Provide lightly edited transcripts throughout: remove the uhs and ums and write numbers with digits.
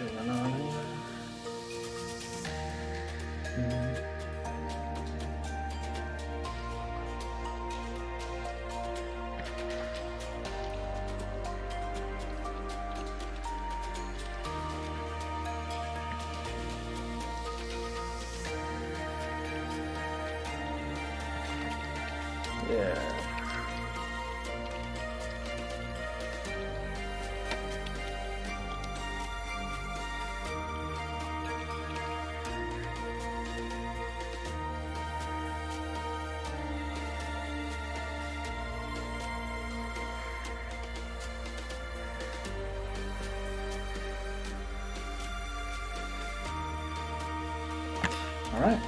going on here? Yeah. All right.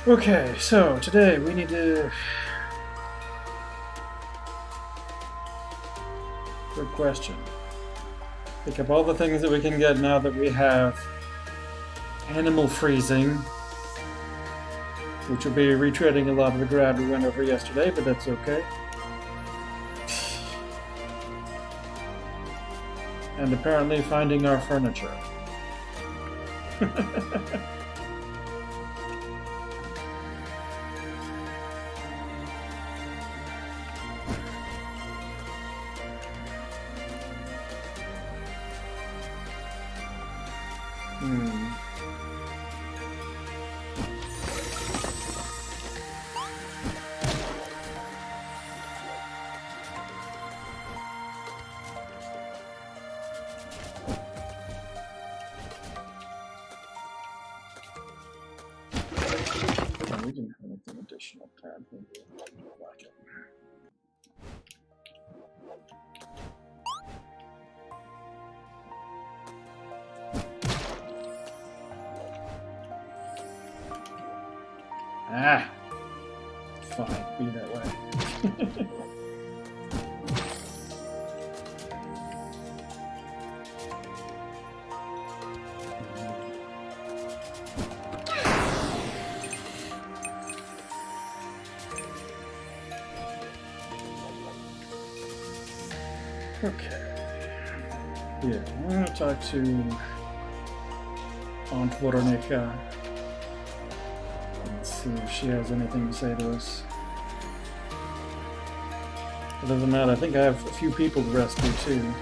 Okay, so today we need to... Good question. Pick up all the things that we can get now that we have animal freezing, which will be retreading a lot of the ground we went over yesterday, but that's okay. And apparently finding our furniture. We didn't have anything additional planned. Maybe we'll like it. Ah! Fine, be that way. Okay. Yeah, I'm going to talk to Aunt Veronica and see if she has anything to say to us. Other than that, I think I have a few people to rescue too.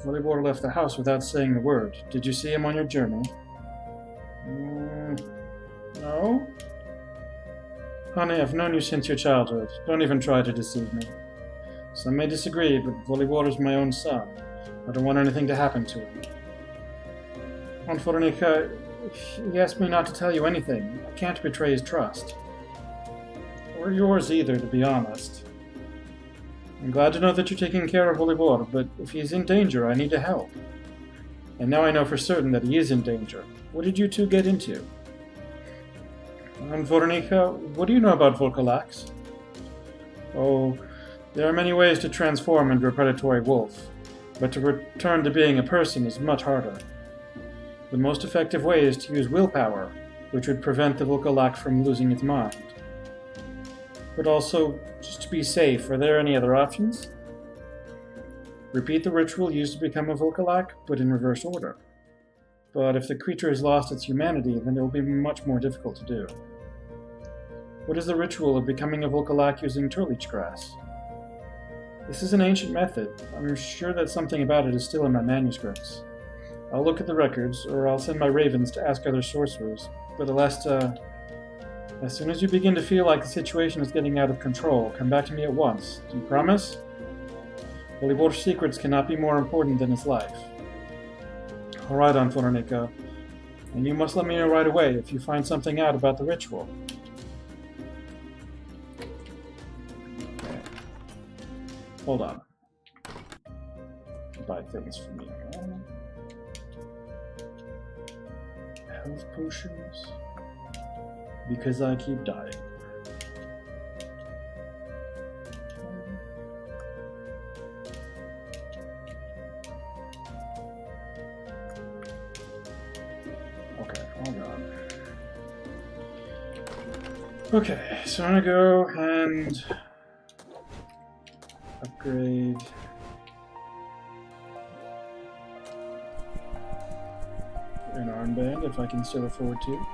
Ratibor left the house without saying a word. Did you see him on your journey? No? Honey, I've known you since your childhood. Don't even try to deceive me. Some may disagree, but Ratibor is my own son. I don't want anything to happen to him. Aunt Veronica, he asked me not to tell you anything. I can't betray his trust. Or yours either, to be honest. I'm glad to know that you're taking care of Ratibor, but if he's in danger, I need to help. And now I know for certain that he is in danger. What did you two get into? And Veronica, what do you know about Volcalax? Oh, there are many ways to transform into a predatory wolf, but to return to being a person is much harder. The most effective way is to use willpower, which would prevent the Volcalax from losing its mind. But also, just to be safe, are there any other options? Repeat the ritual used to become a Volcalax, but in reverse order. But if the creature has lost its humanity, then it will be much more difficult to do. What is the ritual of becoming a Volcalax using turlich grass? This is an ancient method. I'm sure that something about it is still in my manuscripts. I'll look at the records, or I'll send my ravens to ask other sorcerers, but Alesta... As soon as you begin to feel like the situation is getting out of control, come back to me at once. Do you promise? Ratibor's secrets cannot be more important than his life. Alright, Aunt Veronica. And you must let me know right away if you find something out about the ritual. Okay. Hold on. Buy things for me. Health potions. Because I keep dying. Okay, so I'm gonna go and upgrade an armband if I can still afford to.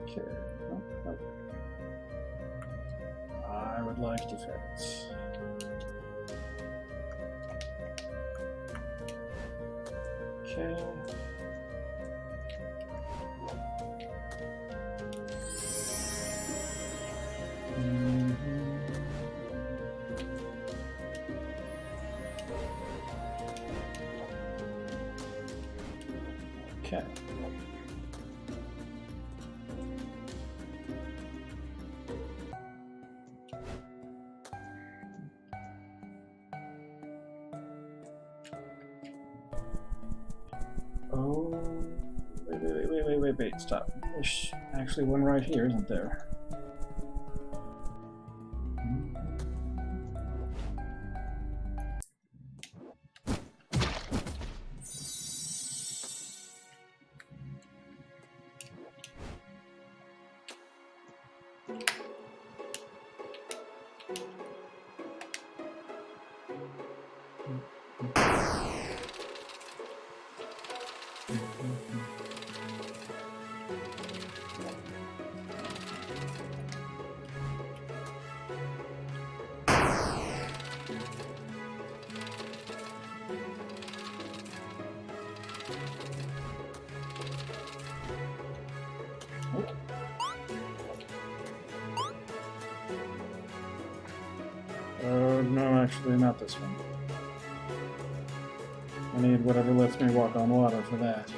Okay. Oh. I would like defense. Okay. Okay. Oh, wait, stop. There's actually one right here, isn't there? No, actually not this one. I need whatever lets me walk on water for that.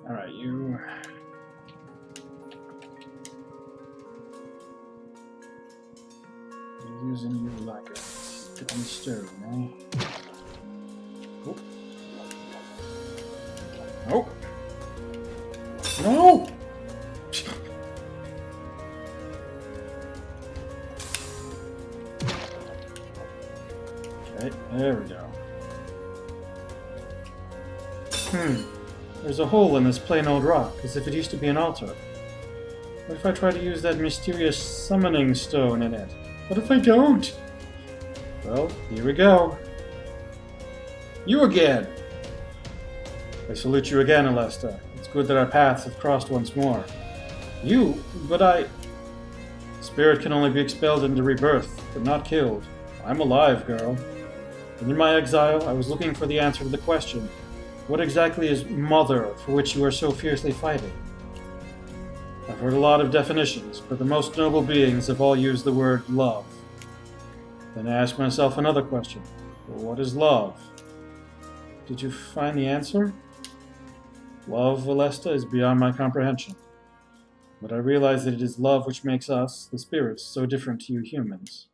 Alright, you... using you like a sticking stone, eh? Oh. Nope. No! Okay, there we go. There's a hole in this plain old rock, as if it used to be an altar. What if I try to use that mysterious summoning stone in it? What if I don't? Well, here we go. You again! I salute you again, Alesta. It's good that our paths have crossed once more. You? But I... Spirit can only be expelled into rebirth, but not killed. I'm alive, girl. And in my exile, I was looking for the answer to the question, what exactly is Mother, for which you are so fiercely fighting? I've heard a lot of definitions, but the most noble beings have all used the word love. Then I ask myself another question. Well, what is love? Did you find the answer? Love, Alesta, is beyond my comprehension. But I realize that it is love which makes us, the spirits, so different to you humans.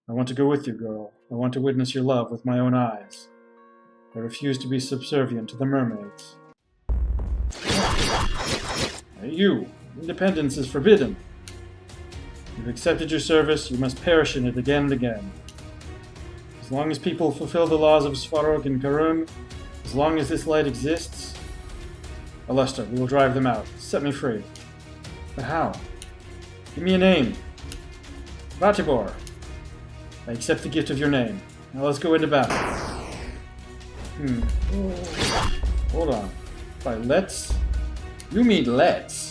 I want to go with you, girl. I want to witness your love with my own eyes. I refuse to be subservient to the mermaids. Hey, you! Independence is forbidden. You've accepted your service, you must perish in it again and again. As long as people fulfill the laws of Svarog and Karun, as long as this light exists, Alesta, we will drive them out. Set me free. But how? Give me a name. Ratibor. I accept the gift of your name. Now let's go into battle. Hold on. By let's? You mean let's?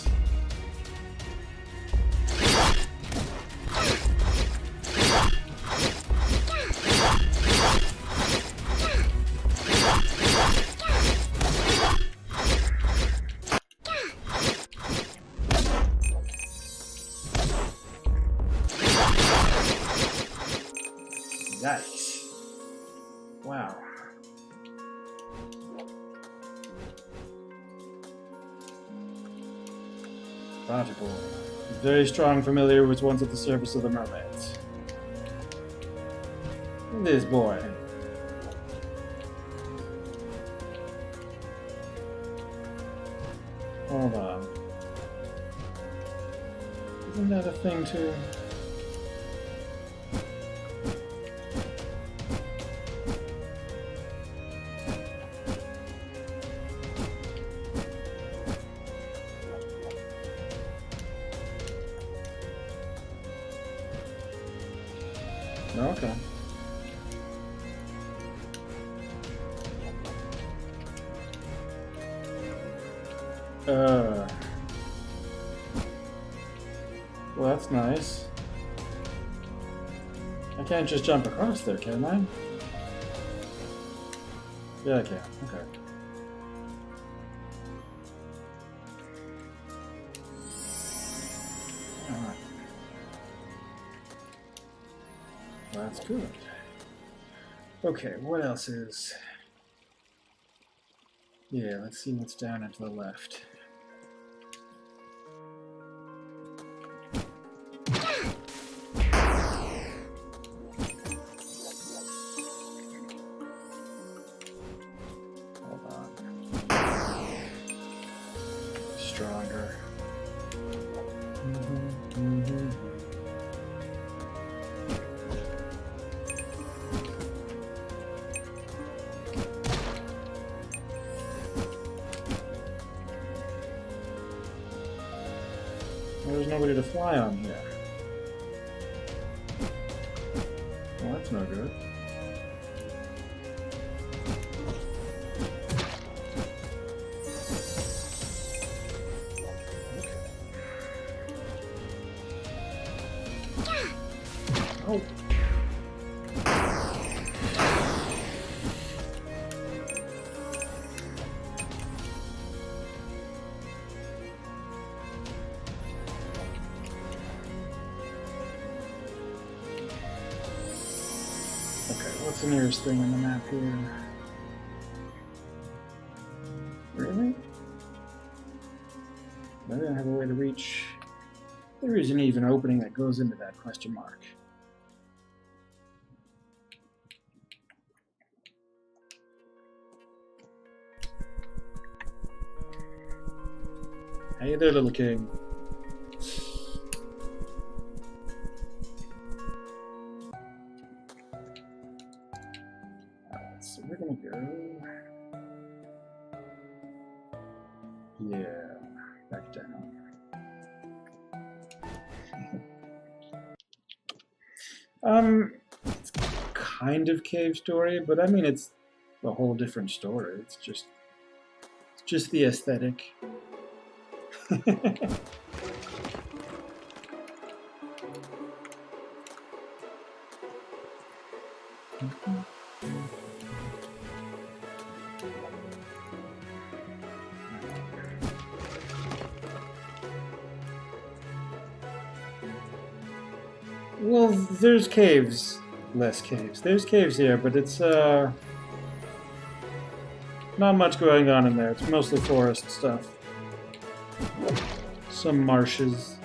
Yikes. Wow. Ratibor. Very strong familiar was once at the service of the mermaids. This boy. Hold on. Isn't that a thing too? Okay. Well, that's nice. I can't just jump across there, can I? Yeah, I can. Okay. Alright. That's good. Okay, what else is... Yeah, let's see what's down and to the left. Hold on. Stronger. There's nobody to fly on here. Well, that's no good. Oh. What's the nearest thing on the map here? Really? I don't have a way to reach. There is an even opening that goes into that question mark. Hey there, little king. So we're gonna go. Yeah, back down. It's kind of cave story, but I mean it's a whole different story. It's just the aesthetic. Well, there's caves. Less caves. There's caves here, but it's, not much going on in there. It's mostly forest stuff. Some marshes.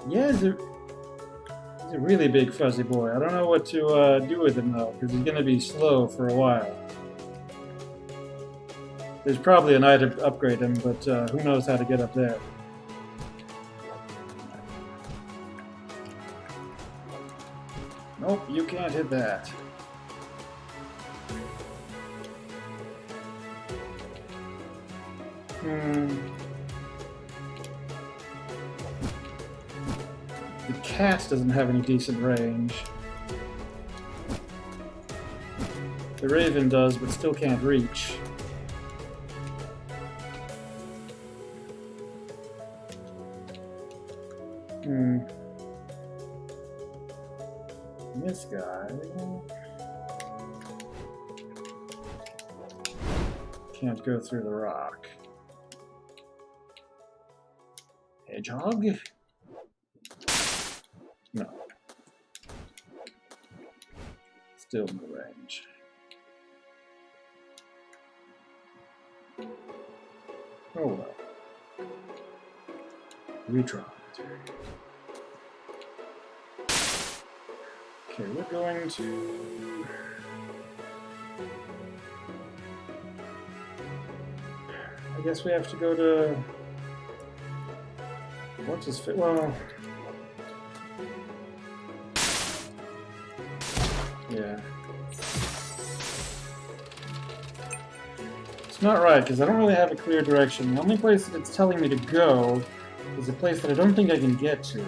Yeah, he's a really big fuzzy boy. I don't know what to do with him though, because he's going to be slow for a while. There's probably an item to upgrade him, but who knows how to get up there. Nope, you can't hit that. The cat doesn't have any decent range. The raven does, but still can't reach. This guy can't go through the rock. Hedgehog? No. Still in the range. Oh well. Retry. Okay, we're going to... I guess we have to go to... What's his fit? Well... Yeah. It's not right, because I don't really have a clear direction. The only place that it's telling me to go is a place that I don't think I can get to.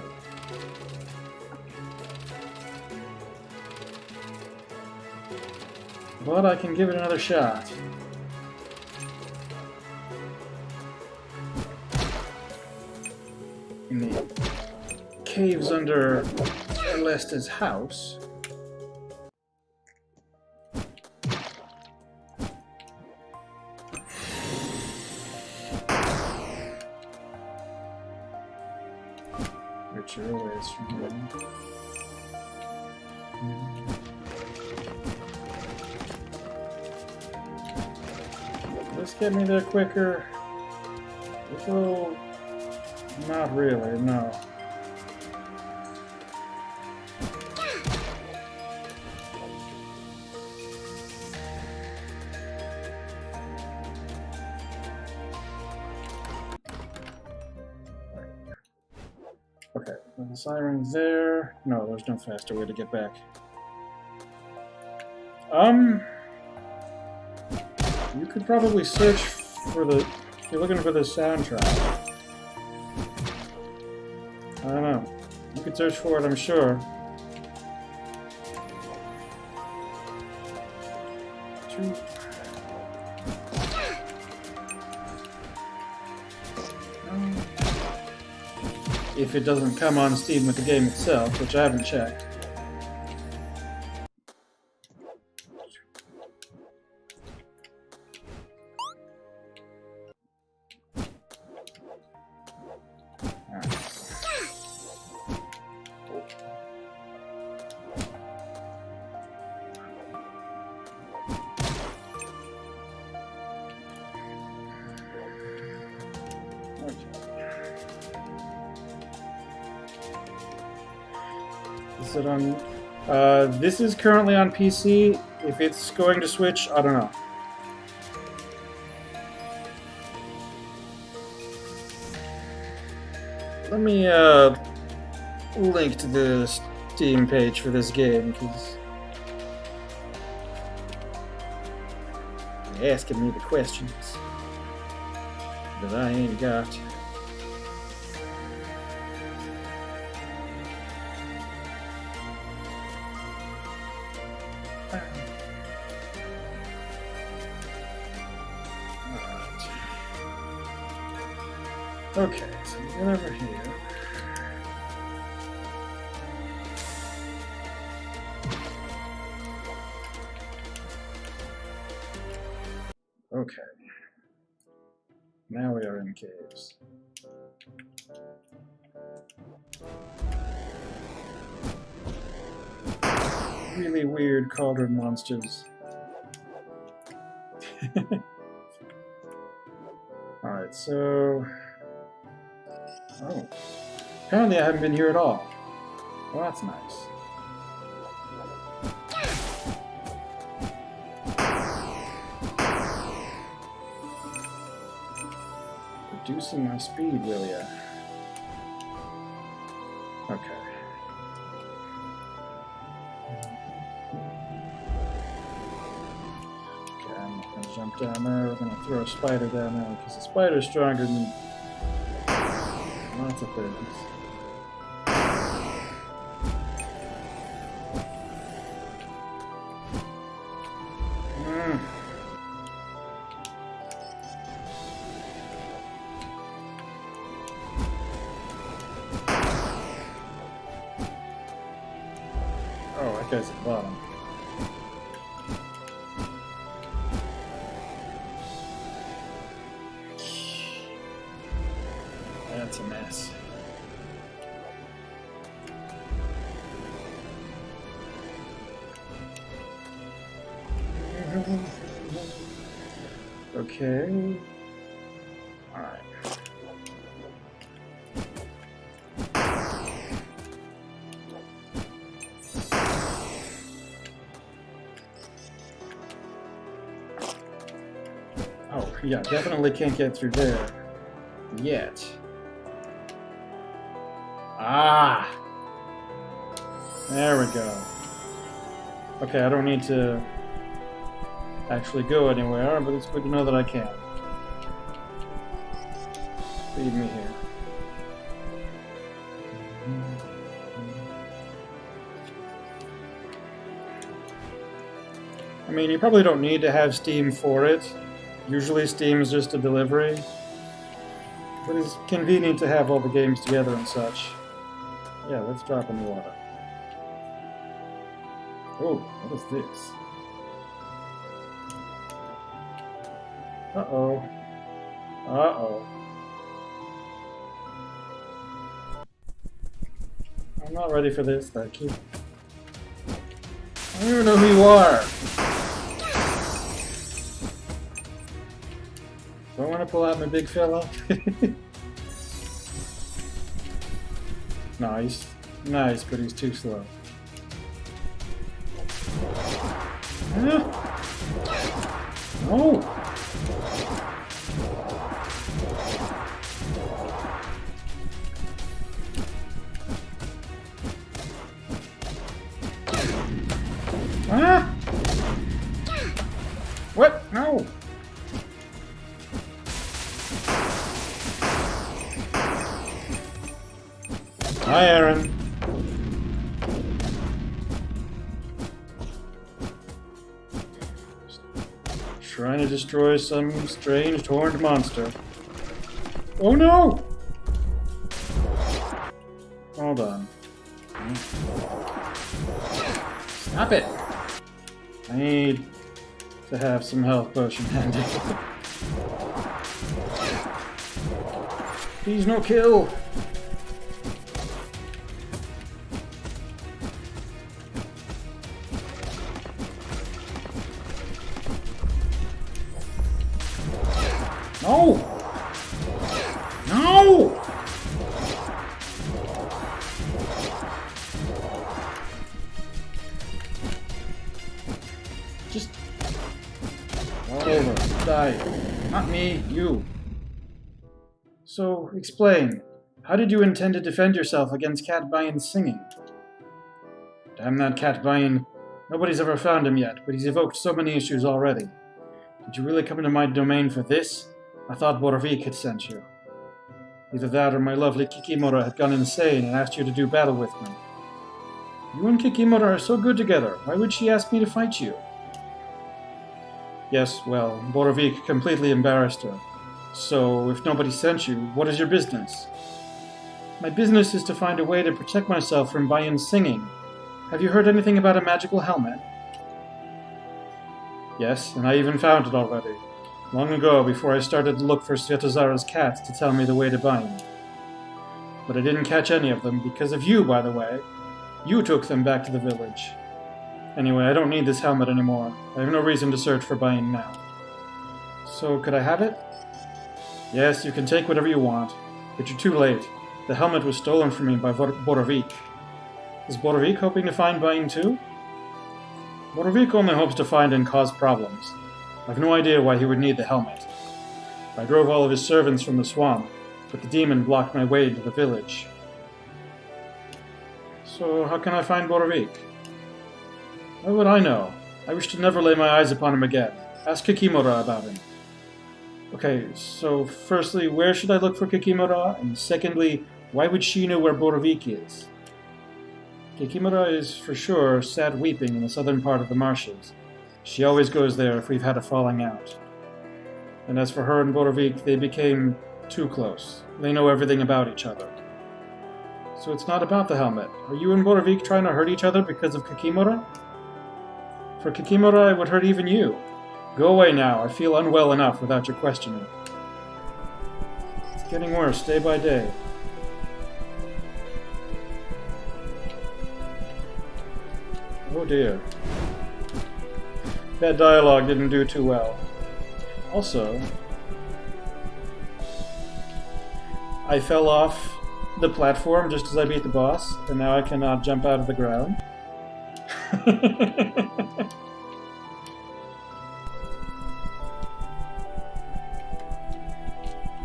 But I can give it another shot. In the caves under Lesta's house. Which are always from here. Let's get me there quicker. Little... Not really, no. Okay, the siren's there. No, there's no faster way to get back. You could probably search for the... If you're looking for the soundtrack. I don't know. You could search for it, I'm sure. If it doesn't come on Steam with the game itself, which I haven't checked. Is it on... this is currently on PC. If it's going to switch, I don't know. Let me link to the Steam page for this game, because you're asking me the questions that I ain't got. Okay, so we get over here. Okay. Now we are in caves. Really weird cauldron monsters. Alright, so... Oh. Apparently I haven't been here at all. Well, that's nice. Reducing my speed, will ya? Okay. Okay, I'm not gonna jump down there. We're gonna throw a spider down there because the spider's stronger than lots of things. That guy's at the bottom. That's a mess. Okay. Alright. Oh, yeah, definitely can't get through there. Yet. Ah! There we go. Okay, I don't need to actually go anywhere, but it's good to know that I can. Leave me here. I mean, you probably don't need to have Steam for it. Usually Steam is just a delivery. But it's convenient to have all the games together and such. Yeah, let's drop in the water. Oh, what is this? Uh-oh. Uh-oh. I'm not ready for this, thank you. I don't even know who you are. Do I want to pull out my big fella? Nice. Nice, but he's too slow. No! Ah! What? No! Hi, Aaron. Trying to destroy some strange horned monster. Oh no! Hold on. Stop it! I need to have some health potion handy. Please no kill! No! No! Just roll over, die. Not me, you. So, explain. How did you intend to defend yourself against Catmaze's singing? Damn that Catmaze. Nobody's ever found him yet, but he's evoked so many issues already. Did you really come into my domain for this? I thought Borovik had sent you. Either that or my lovely Kikimora had gone insane and asked you to do battle with me. You and Kikimora are so good together. Why would she ask me to fight you? Yes, well, Borovik completely embarrassed her. So, if nobody sent you, what is your business? My business is to find a way to protect myself from Bayon's singing. Have you heard anything about a magical helmet? Yes, and I even found it already. Long ago, before I started to look for Svetozara's cats to tell me the way to Bayon. But I didn't catch any of them, because of you, by the way. You took them back to the village. Anyway, I don't need this helmet anymore. I have no reason to search for Bayon now. So, could I have it? Yes, you can take whatever you want, but you're too late. The helmet was stolen from me by Borovik. Is Borovik hoping to find Bayon too? Borovik only hopes to find and cause problems. I've no idea why he would need the helmet. I drove all of his servants from the swamp, but the demon blocked my way into the village. So how can I find Borovik? How would I know? I wish to never lay my eyes upon him again. Ask Kikimora about him. Okay, so firstly, where should I look for Kikimora? And secondly, why would she know where Borovik is? Kikimora is, for sure, sad weeping in the southern part of the marshes. She always goes there if we've had a falling out. And as for her and Borovik, they became too close. They know everything about each other. So it's not about the helmet. Are you and Borovik trying to hurt each other because of Kikimora? For Kikimora, it would hurt even you. Go away now. I feel unwell enough without your questioning. It's getting worse day by day. Oh dear. That dialogue didn't do too well. Also, I fell off the platform just as I beat the boss, and now I cannot jump out of the ground.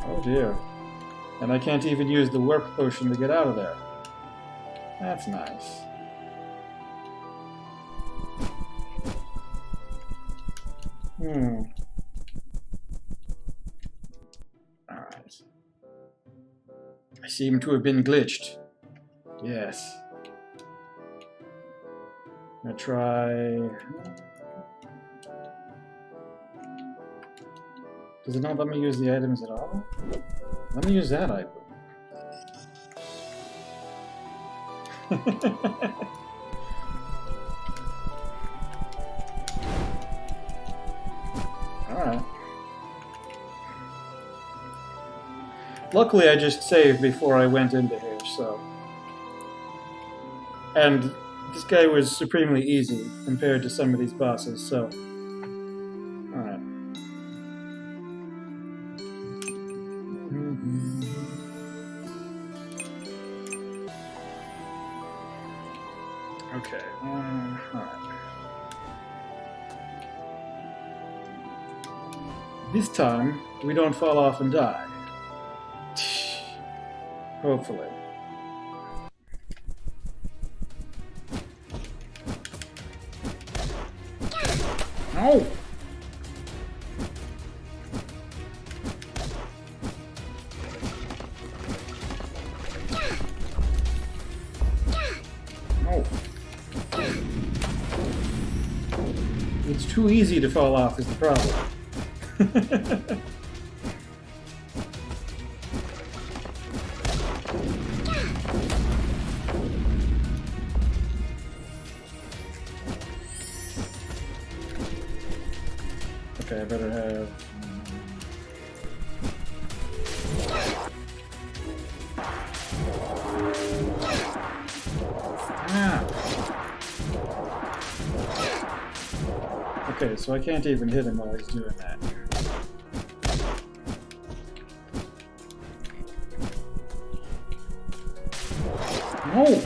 Oh dear. And I can't even use the warp potion to get out of there. That's nice. Alright. I seem to have been glitched. Yes. I'm gonna try... Does it not let me use the items at all? Let me use that item. Alright. Luckily I just saved before I went into here, so... And this guy was supremely easy compared to some of these bosses, so... Alright. Okay, alright. This time, we don't fall off and die. Hopefully. No! No. It's too easy to fall off is the problem. Okay, I better have... Okay, so I can't even hit him while he's doing that. No!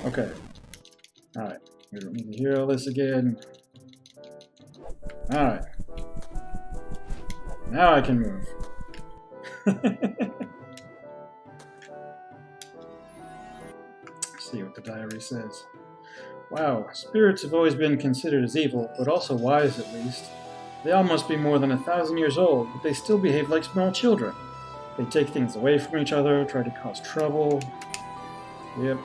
Okay. Alright. We don't need to hear all this again. Alright. Now I can move. See what the diary says. Wow, spirits have always been considered as evil, but also wise at least. They all must be more than 1,000 years old, but they still behave like small children. They take things away from each other, try to cause trouble. Yep.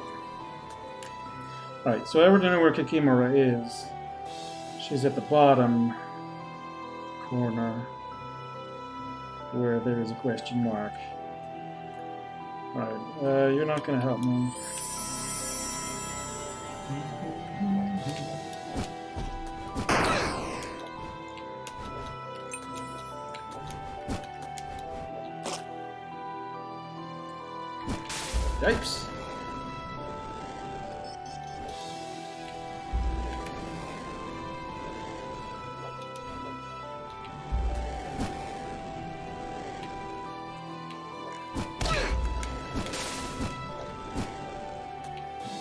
Alright, so I already know where Kikimora is. She's at the bottom corner where there is a question mark. Alright, you're not going to help me. Yipes!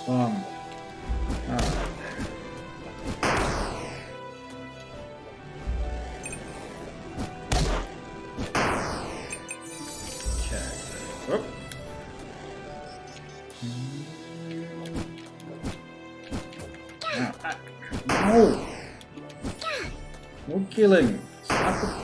Alright. Okay. Whoop. No! No killing! Stop it!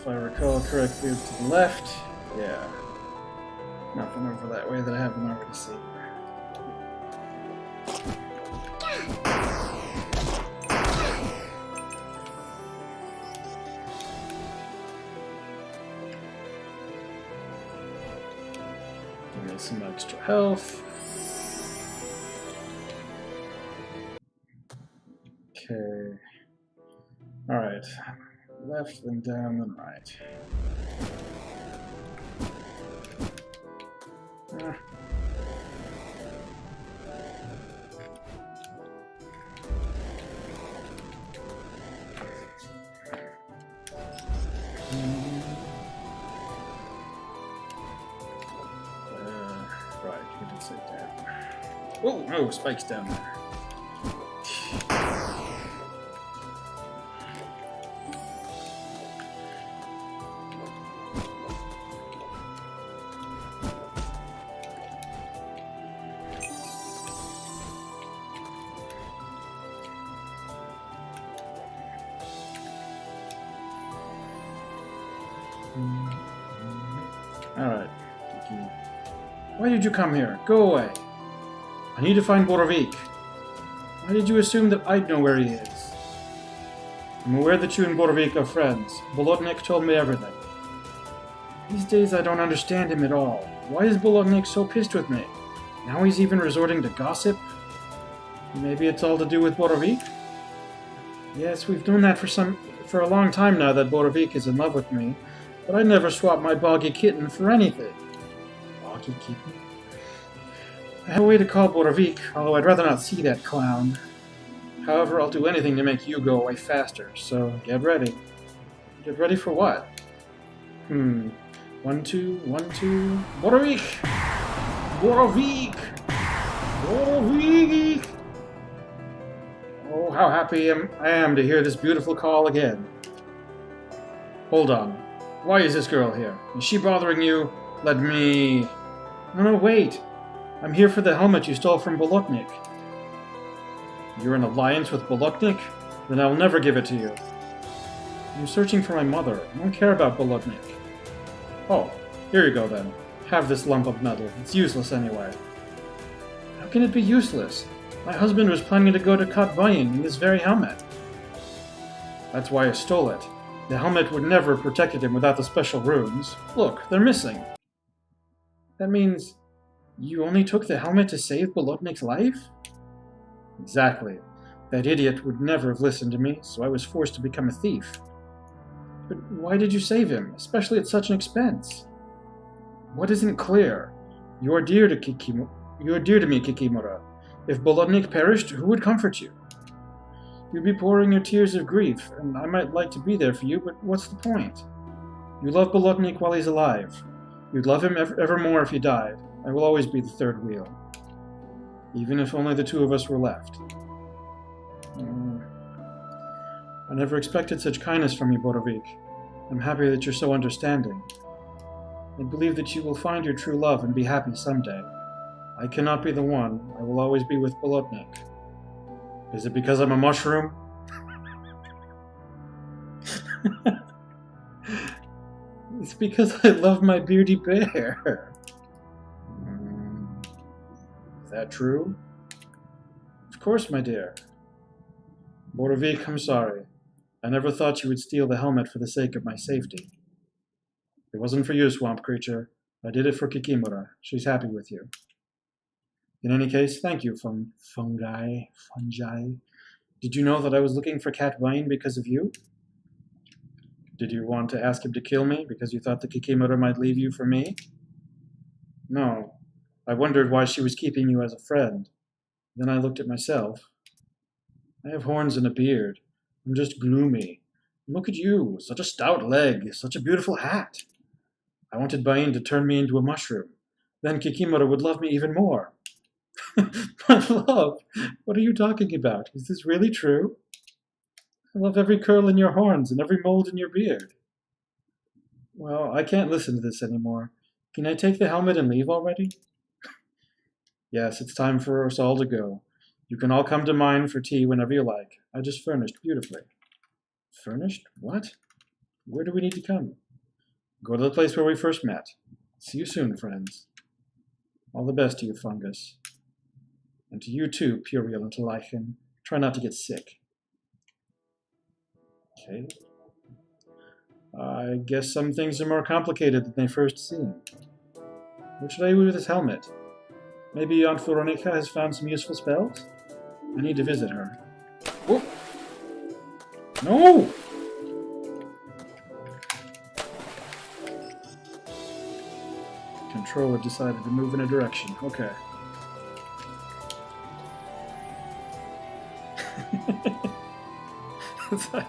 I recall correctly, it's to the left. Yeah. Nothing over that way that I haven't already seen. Give me some extra health. Okay. Alright. Left, then down, then right. Right, you can sit down. Oh, no, spikes down there. Alright. Why did you come here? Go away. I need to find Borovik. Why did you assume that I'd know where he is? I'm aware that you and Borovik are friends. Bolotnik told me everything. These days I don't understand him at all. Why is Bolotnik so pissed with me? Now he's even resorting to gossip? Maybe it's all to do with Borovik? Yes, we've known that for a long time now that Borovik is in love with me, but I never swap my boggy kitten for anything. Boggy kitten? I have a way to call Borovik, although I'd rather not see that clown. However, I'll do anything to make you go away faster, so get ready. Get ready for what? 1, 2, 1, 2... Borovik! Borovik! Borovik! Oh, how happy I am to hear this beautiful call again. Hold on. Why is this girl here? Is she bothering you? Let me... No, wait. I'm here for the helmet you stole from Bolotnik. You're in alliance with Bolotnik? Then I will never give it to you. You're searching for my mother. I don't care about Bolotnik. Oh, here you go then. Have this lump of metal. It's useless anyway. How can it be useless? My husband was planning to go to Catmaze in this very helmet. That's why I stole it. The helmet would never have protected him without the special runes. Look, they're missing. That means you only took the helmet to save Bolotnik's life? Exactly. That idiot would never have listened to me, so I was forced to become a thief. But why did you save him, especially at such an expense? What isn't clear? You're dear to me, Kikimora. If Bolotnik perished, who would comfort you? You'd be pouring your tears of grief, and I might like to be there for you, but what's the point? You love Bolotnik while he's alive. You'd love him ever more if he died. I will always be the third wheel. Even if only the two of us were left. I never expected such kindness from you, Borovik. I'm happy that you're so understanding. I believe that you will find your true love and be happy someday. I cannot be the one. I will always be with Bolotnik. Is it because I'm a mushroom? It's because I love my beardy bear. Is that true? Of course, my dear. Borovik, I'm sorry. I never thought you would steal the helmet for the sake of my safety. It wasn't for you, swamp creature. I did it for Kikimora. She's happy with you. In any case, thank you, fungi. Did you know that I was looking for Catmaze because of you? Did you want to ask him to kill me because you thought the Kikimora might leave you for me? No. I wondered why she was keeping you as a friend. Then I looked at myself. I have horns and a beard. I'm just gloomy. Look at you, such a stout leg, such a beautiful hat. I wanted Bain to turn me into a mushroom. Then Kikimora would love me even more. My love, what are you talking about? Is this really true? I love every curl in your horns and every mold in your beard. Well, I can't listen to this anymore. Can I take the helmet and leave already? Yes, it's time for us all to go. You can all come to mine for tea whenever you like. I just furnished beautifully. Furnished? What? Where do we need to come? Go to the place where we first met. See you soon, friends. All the best to you, Fungus. And to you too, Purulent Lichen. Try not to get sick. Okay. I guess some things are more complicated than they first seem. What should I do with this helmet? Maybe Aunt Veronica has found some useful spells? I need to visit her. Whoop! No! Controller decided to move in a direction. Okay. It's like...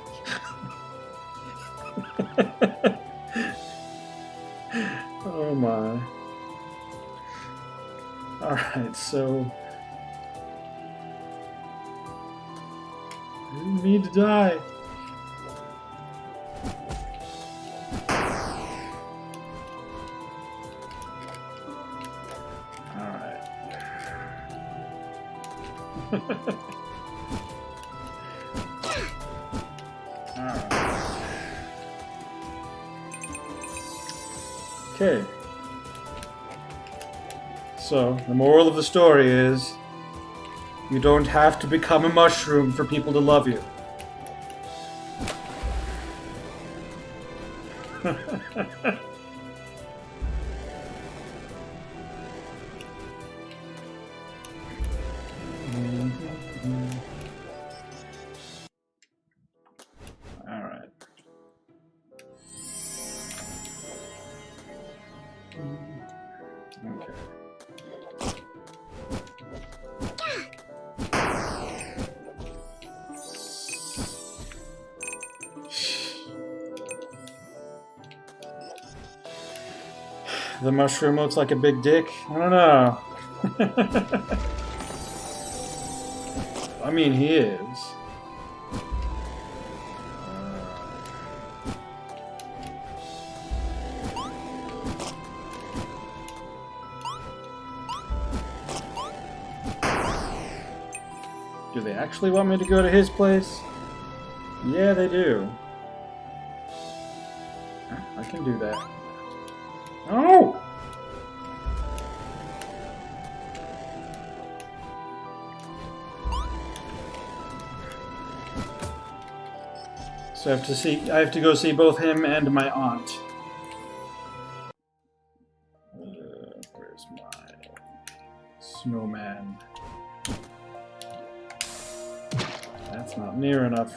Oh my. Alright, so... I didn't mean to die. Alright. Alright. Okay. So, the moral of the story is, you don't have to become a mushroom for people to love you. Alright. Okay. The mushroom looks like a big dick. I don't know. I mean, he is. Do they actually want me to go to his place? Yeah, they do. I can do that. Oh! So I have to go see both him and my aunt. Where's my snowman? That's not near enough.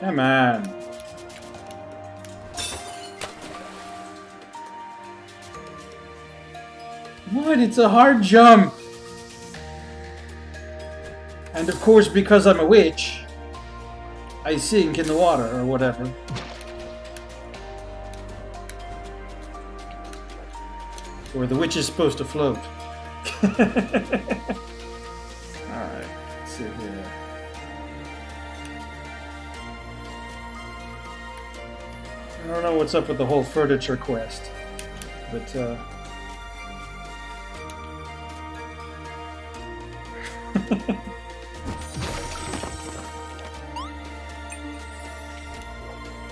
Come on. What? It's a hard jump. And of course, because I'm a witch, I sink in the water or whatever. Or the witch is supposed to float. Alright, let's see here. I don't know what's up with the whole furniture quest, but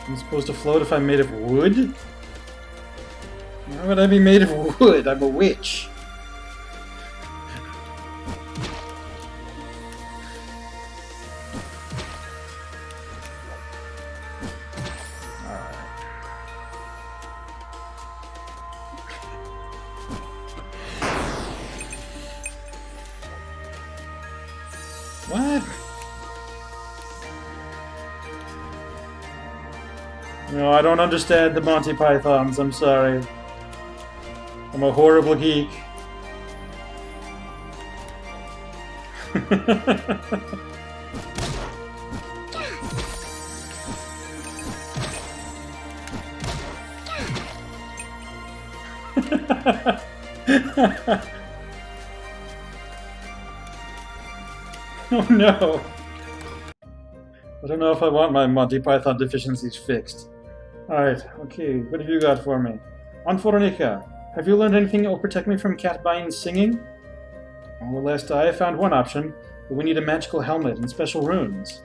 I'm supposed to float if I'm made of wood? Why would I be made of wood? I'm a witch. What? No, I don't understand the Monty Pythons, I'm sorry. I'm a horrible geek. Oh no! I don't know if I want my Monty Python deficiencies fixed. Alright, okay, what have you got for me? Anforanika, have you learned anything that will protect me from Catmaze singing? Well, last I found one option, but we need a magical helmet and special runes.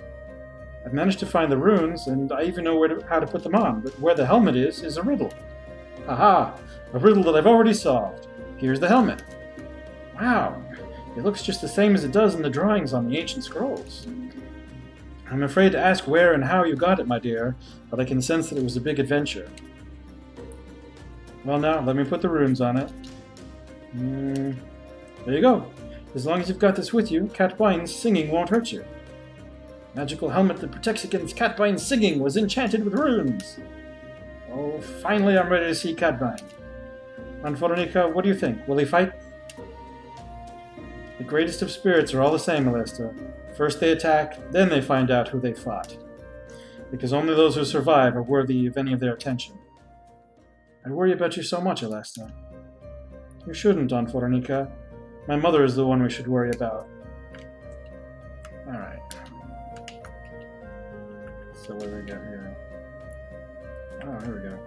I've managed to find the runes, and I even know how to put them on, but where the helmet is a riddle. Haha, a riddle that I've already solved. Here's the helmet. Wow, it looks just the same as it does in the drawings on the ancient scrolls. I'm afraid to ask where and how you got it, my dear, but I can sense that it was a big adventure. Well now, let me put the runes on it. There you go. As long as you've got this with you, Catmaze singing won't hurt you. Magical helmet that protects against Catmaze singing was enchanted with runes. Oh, finally I'm ready to see Catmaze. Anforanika, what do you think? Will he fight? The greatest of spirits are all the same, Alesta. First they attack, then they find out who they fought. Because only those who survive are worthy of any of their attention. I worry about you so much, Alesta. You shouldn't, Anforanika. My mother is the one we should worry about. Alright. So what do we got here? Oh, here we go.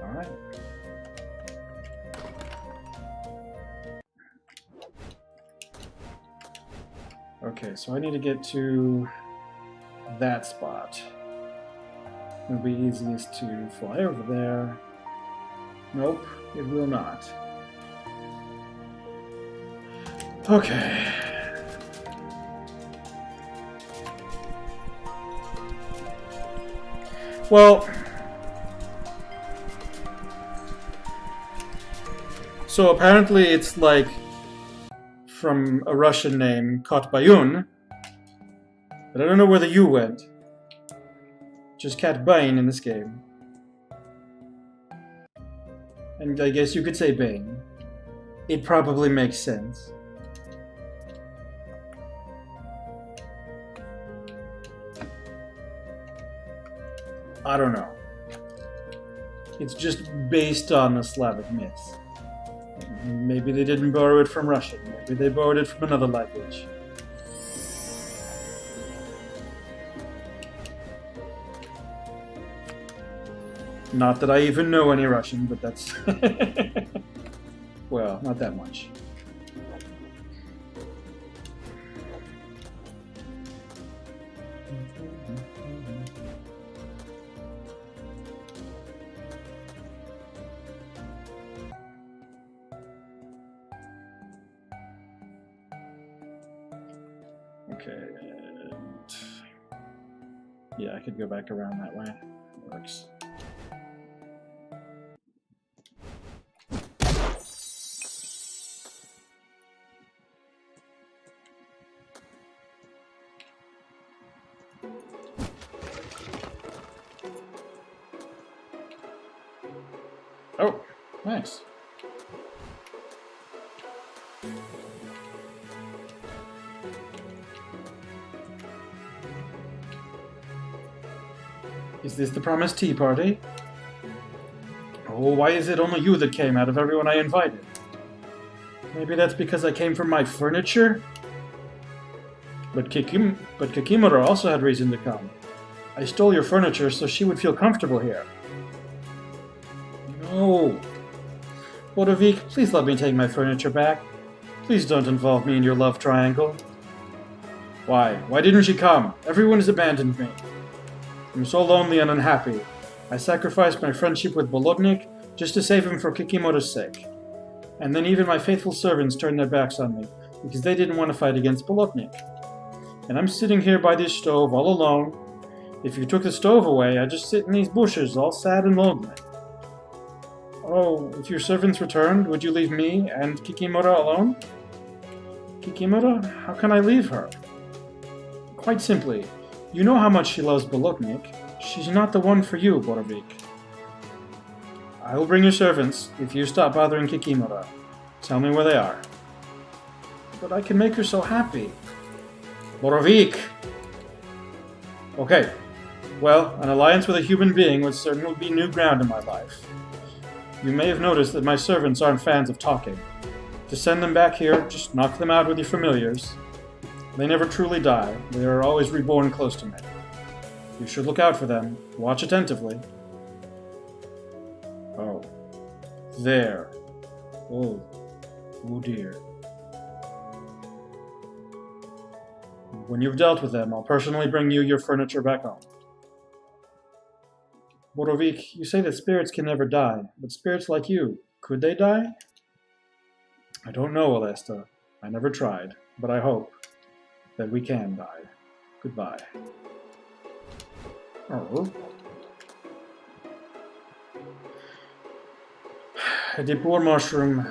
Alright. Okay, so I need to get to that spot. It'll be easiest to fly over there. Nope, it will not. Okay. Well, so apparently it's like from a Russian name, Kotbayun, but I don't know where the U went. Just Catbane in this game. And I guess you could say Bane. It probably makes sense. I don't know. It's just based on the Slavic myths. Maybe they didn't borrow it from Russian. Maybe they borrowed it from another language. Not that I even know any Russian, but that's... well, not that much. Okay, and... yeah, I could go back around that way. Works. Oh, nice. Is this the promised tea party? Oh, why is it only you that came out of everyone I invited? Maybe that's because I came from my furniture? But Kikimora also had reason to come. I stole your furniture so she would feel comfortable here. No. Borovik, please let me take my furniture back. Please don't involve me in your love triangle. Why? Why didn't she come? Everyone has abandoned me. I'm so lonely and unhappy. I sacrificed my friendship with Bolotnik just to save him for Kikimora's sake. And then even my faithful servants turned their backs on me because they didn't want to fight against Bolotnik. And I'm sitting here by this stove all alone. If you took the stove away, I'd just sit in these bushes all sad and lonely. Oh, if your servants returned, would you leave me and Kikimora alone? Kikimora? How can I leave her? Quite simply, you know how much she loves Bolotnik. She's not the one for you, Borovik. I will bring your servants if you stop bothering Kikimora. Tell me where they are. But I can make her so happy. Borovik! Okay, well, an alliance with a human being would certainly be new ground in my life. You may have noticed that my servants aren't fans of talking. To send them back here, just knock them out with your familiars. They never truly die. They are always reborn close to me. You should look out for them. Watch attentively. Oh. There. Oh. Oh dear. When you've dealt with them, I'll personally bring you your furniture back home. Borovik, you say that spirits can never die, but spirits like you, could they die? I don't know, Alesta. I never tried, but I hope that we can die. Goodbye. Oh. A Ratibor mushroom.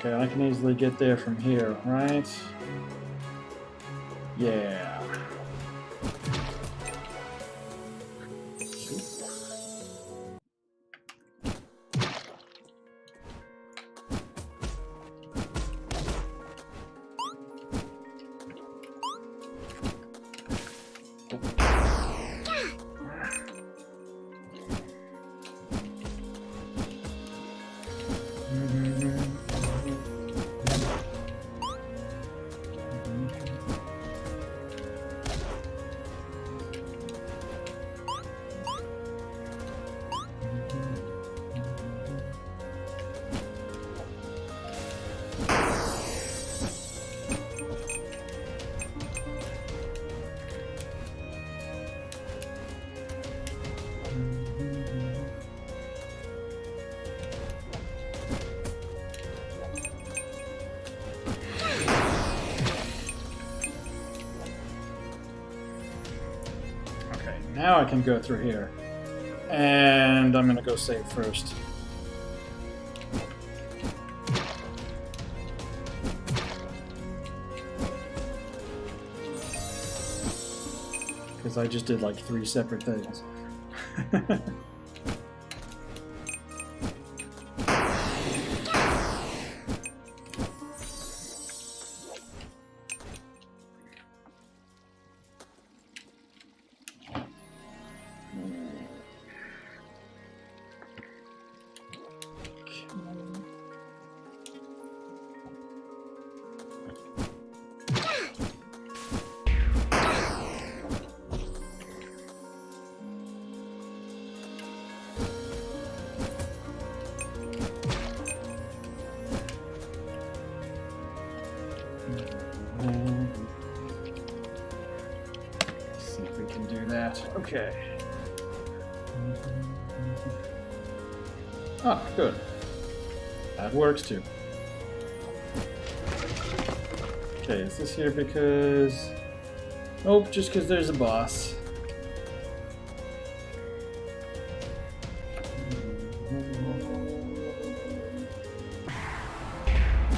Okay, I can easily get there from here, right? Yeah. Now I can go through here. And I'm gonna go save first. Because I just did like 3 separate things. See if we can do that. Okay. Ah, good. That works too. Okay, is this here because... Nope, just because there's a boss.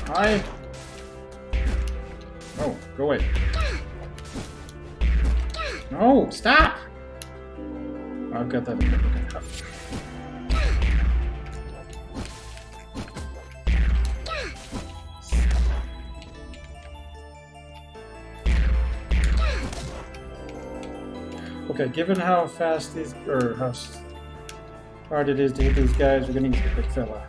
Hi! Oh, go away. No, stop! I've got that. Okay, given how fast these, or how hard it is to hit these guys, we're gonna use the big fella.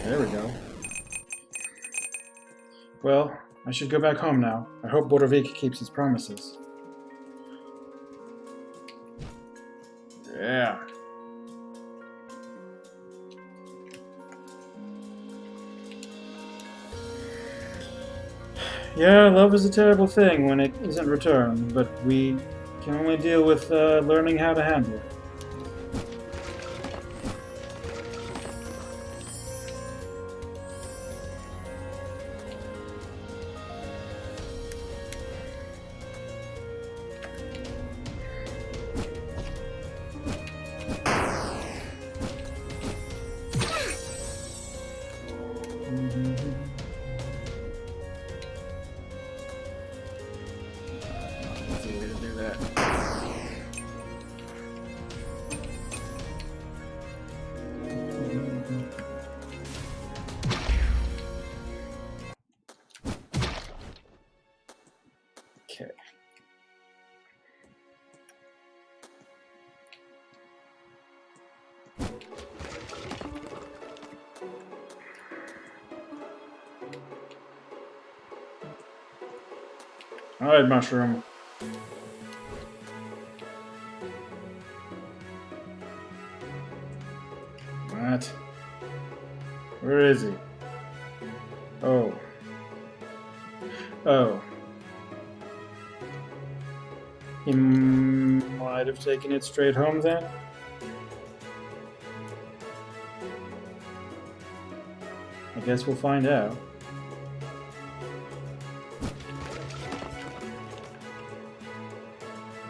There we go. Well, I should go back home now. I hope Borovik keeps his promises. Yeah. Yeah, love is a terrible thing when it isn't returned, but we can only deal with learning how to handle it. That's the way to do that. Okay. Alright, mushroom. What? Where is he? Oh. Oh. He might have taken it straight home then? I guess we'll find out.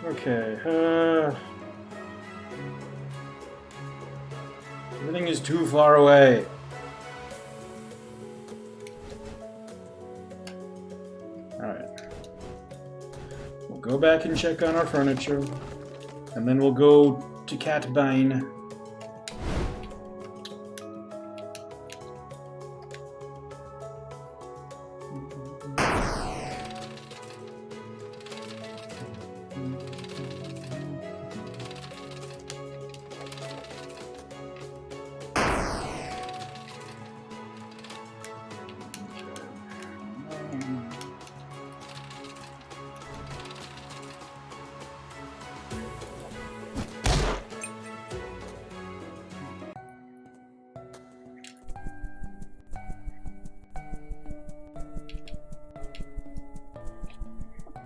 Okay, everything is too far away. Alright. We'll go back and check on our furniture, and then we'll go to Catmaze.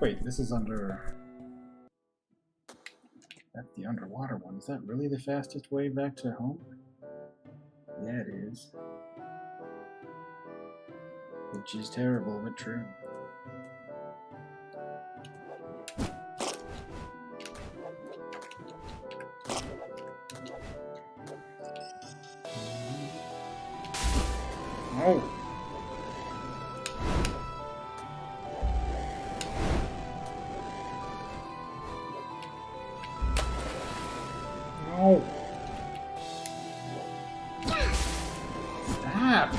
Wait, this is under... That's the underwater one. Is that really the fastest way back to home? Yeah, it is. Which is terrible, but true. Oh! No! Stop!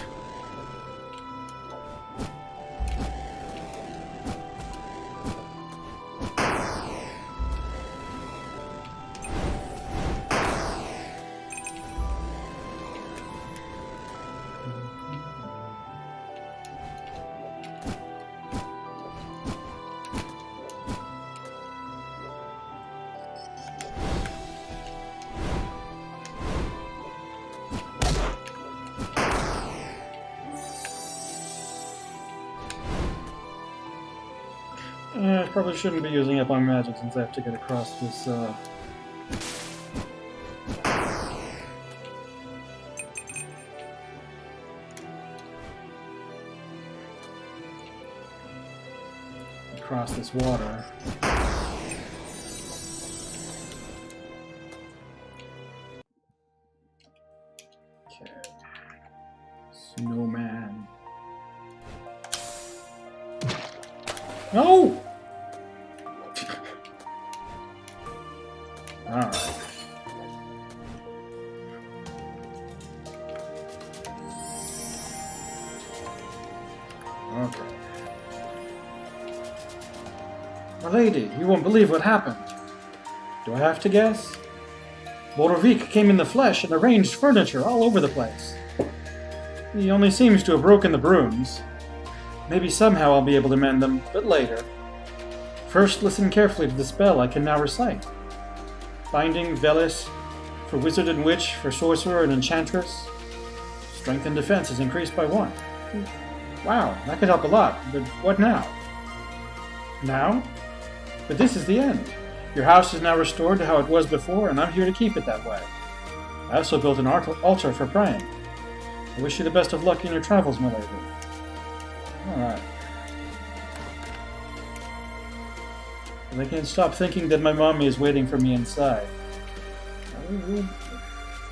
I probably shouldn't be using up my magic since I have to get across this, across this water. Okay. Snowman. No! Alright. Okay. My lady, you won't believe what happened. Do I have to guess? Borovik came in the flesh and arranged furniture all over the place. He only seems to have broken the brooms. Maybe somehow I'll be able to mend them, but later. First, listen carefully to the spell I can now recite. Binding, Velis, for wizard and witch, for sorcerer and enchantress. Strength and defense is increased by 1. Wow, that could help a lot, but what now? Now? But this is the end. Your house is now restored to how it was before, and I'm here to keep it that way. I also built an altar for praying. I wish you the best of luck in your travels, my lady. Alright. And I can't stop thinking that my mommy is waiting for me inside. I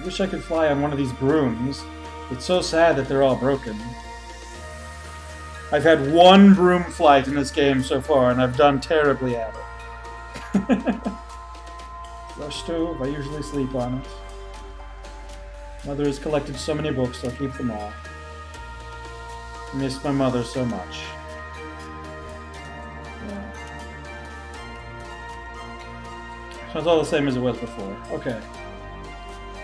wish I could fly on one of these brooms. It's so sad that they're all broken. I've had 1 broom flight in this game so far, and I've done terribly at it. Brush stove, I usually sleep on it. Mother has collected so many books, I'll keep them all. I miss my mother so much. Yeah. So it's all the same as it was before. Okay.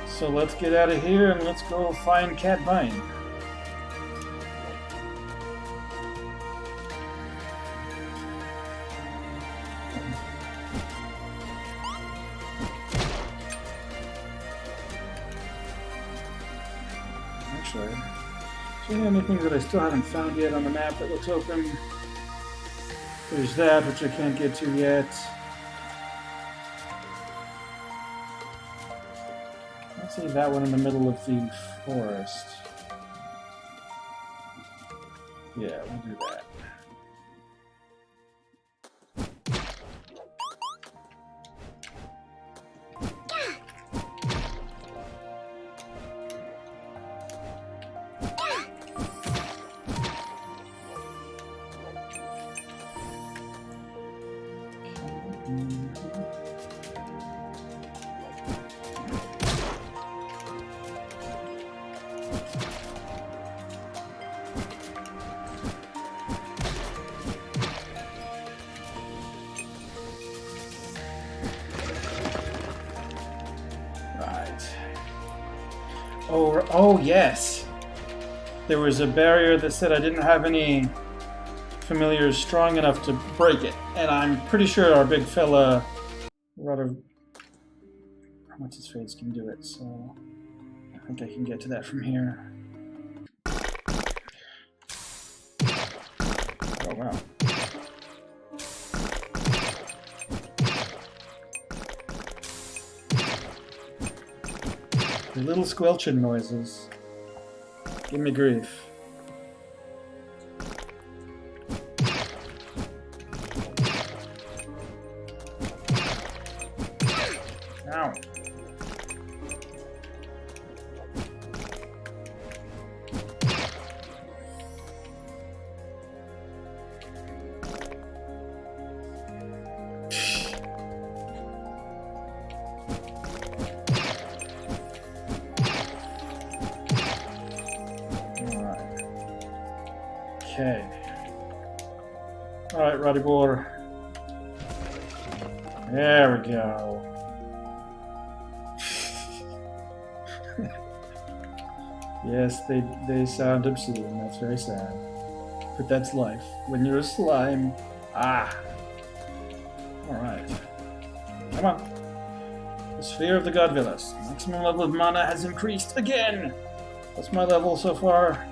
So let's get out of here and let's go find Catmaze. Actually, is there anything that I still haven't found yet on the map that looks open? There's that, which I can't get to yet. Let's see that one in the middle of the forest. Yeah, we'll do that. Oh yes! There was a barrier that said I didn't have any familiars strong enough to break it. And I'm pretty sure our big fella, what's his face, can do it, so I think I can get to that from here. Oh wow. The little squelching noises. Give me grief. Ow. Okay. Alright, Ratibor. There we go. Yes, they sound obscene. That's very sad. But that's life. When you're a slime. Ah. Alright. Come on. The Sphere of the God Villas. Maximum level of mana has increased again! What's my level so far?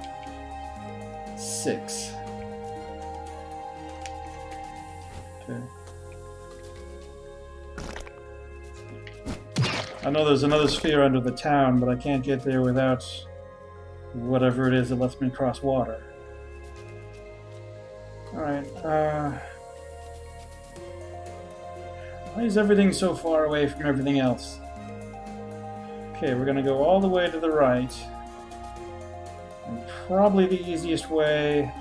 6. Okay. I know there's another sphere under the town, but I can't get there without whatever it is that lets me cross water. Alright, why is everything so far away from everything else? Okay, we're gonna go all the way to the right. And probably the easiest way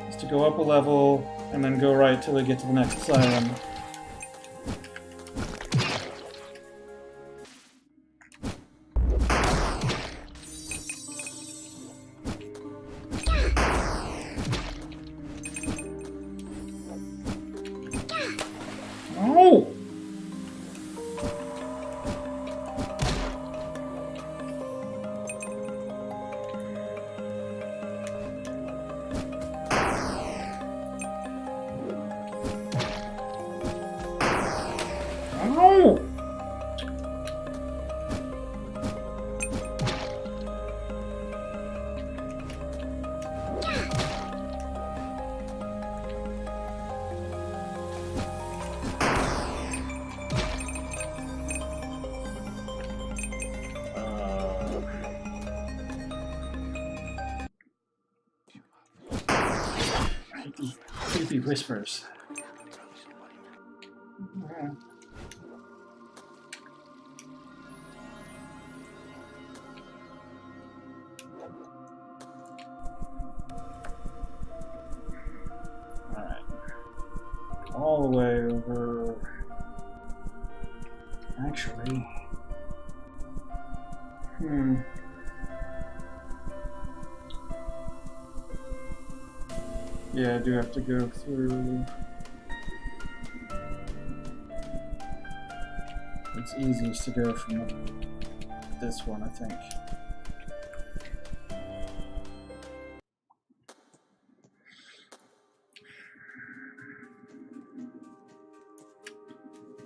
is to go up a level and then go right till we get to the next siren. Oh! Oh! Creepy whispers. Alright. All the way over Actually... Yeah, I do have to go through... It's easiest to go from this one, I think.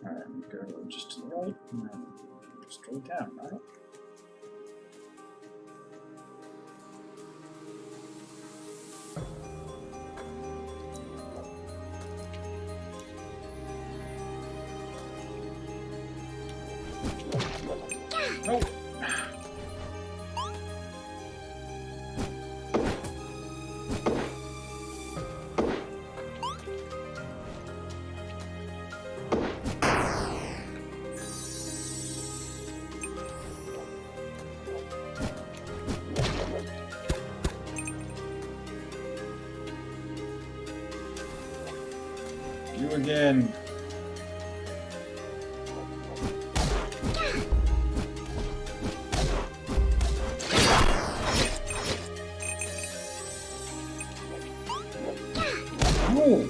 Alright, go just to the right, and then straight down, right? Oh! You again. Oh.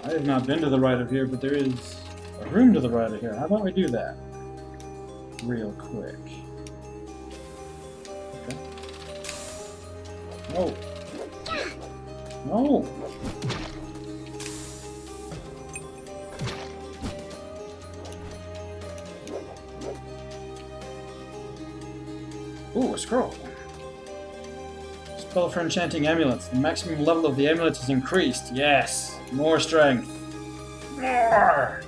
I have not been to the right of here, but there is a room to the right of here. How about we do that? Real quick. Okay. No. No. Ooh, a scroll. Spell for enchanting amulets. The maximum level of the amulet is increased. Yes. More strength. More.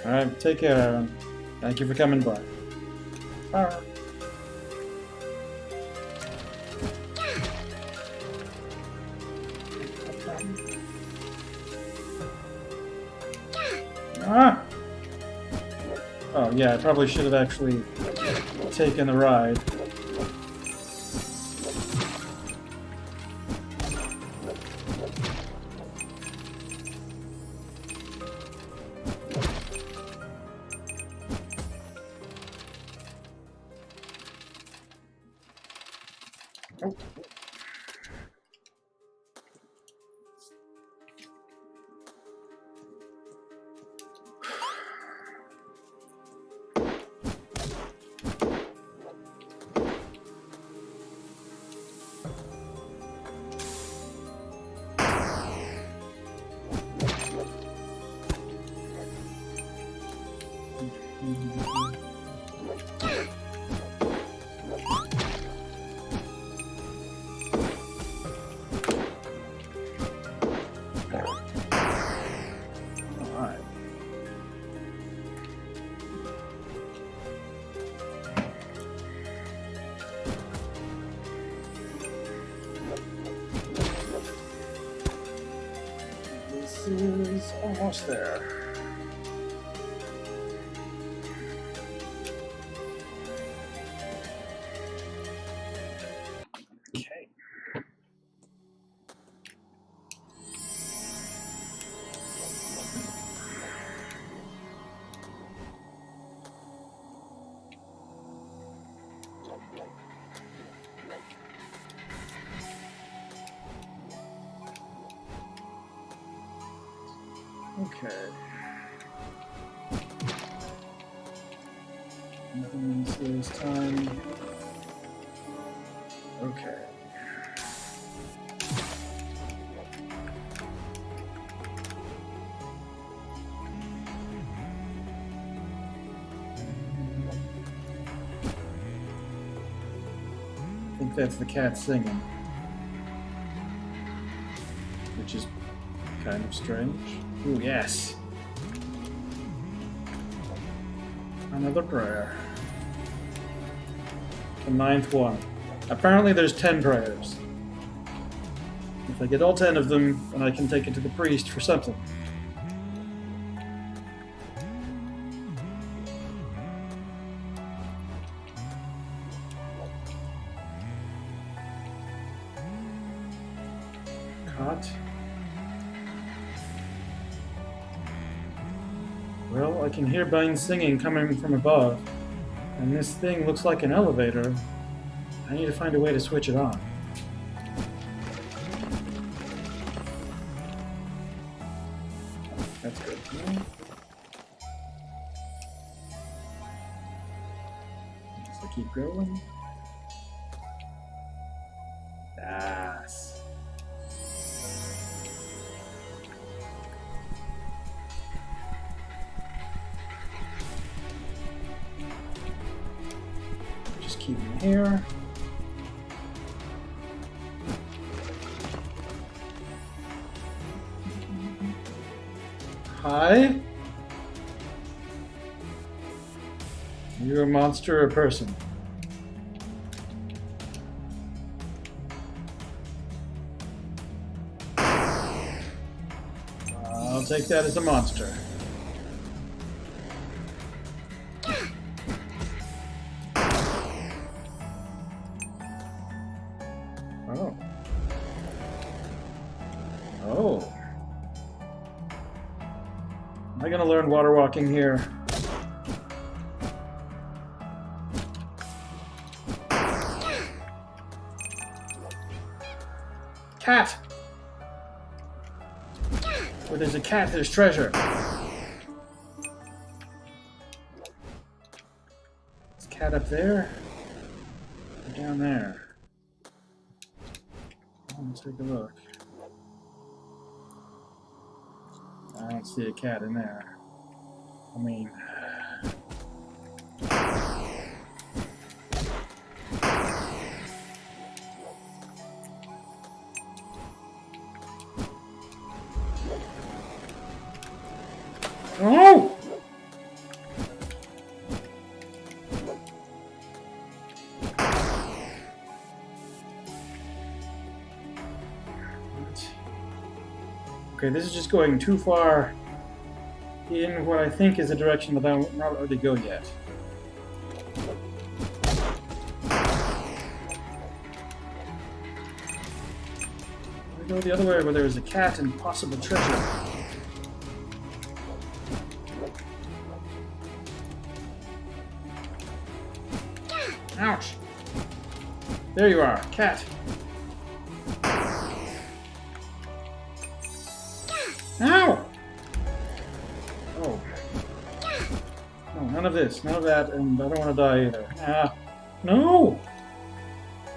Alright, take care, Aaron. Thank you for coming by. Bye. Ah! Oh, yeah, I probably should have actually taken the ride. Oh. This is almost there. Okay. Okay. Nothing this time. Okay. I think that's the cat singing, which is kind of strange. Ooh, yes. Another prayer. The 9th one. Apparently there's 10 prayers. If I get all 10 of them, then I can take it to the priest for something. Well, I can hear Bane singing coming from above, and this thing looks like an elevator. I need to find a way to switch it on. That's good. Guess I keep going. Yes. Just keep him here. Hi? Are you a monster or a person? I'll take that as a monster. Oh. Oh. Am I gonna learn water walking here? Cat! Where there's a cat, there's treasure. Is cat up there? Or down there? Let's take a look. I don't see a cat in there. I mean... Oh! Okay, this is just going too far in what I think is a direction that I'm not ready to go yet. We go the other way where there is a cat and possible treasure. Ouch! There you are, cat. Ow! Oh. No, none of this, none of that, and I don't want to die either. Ah, no!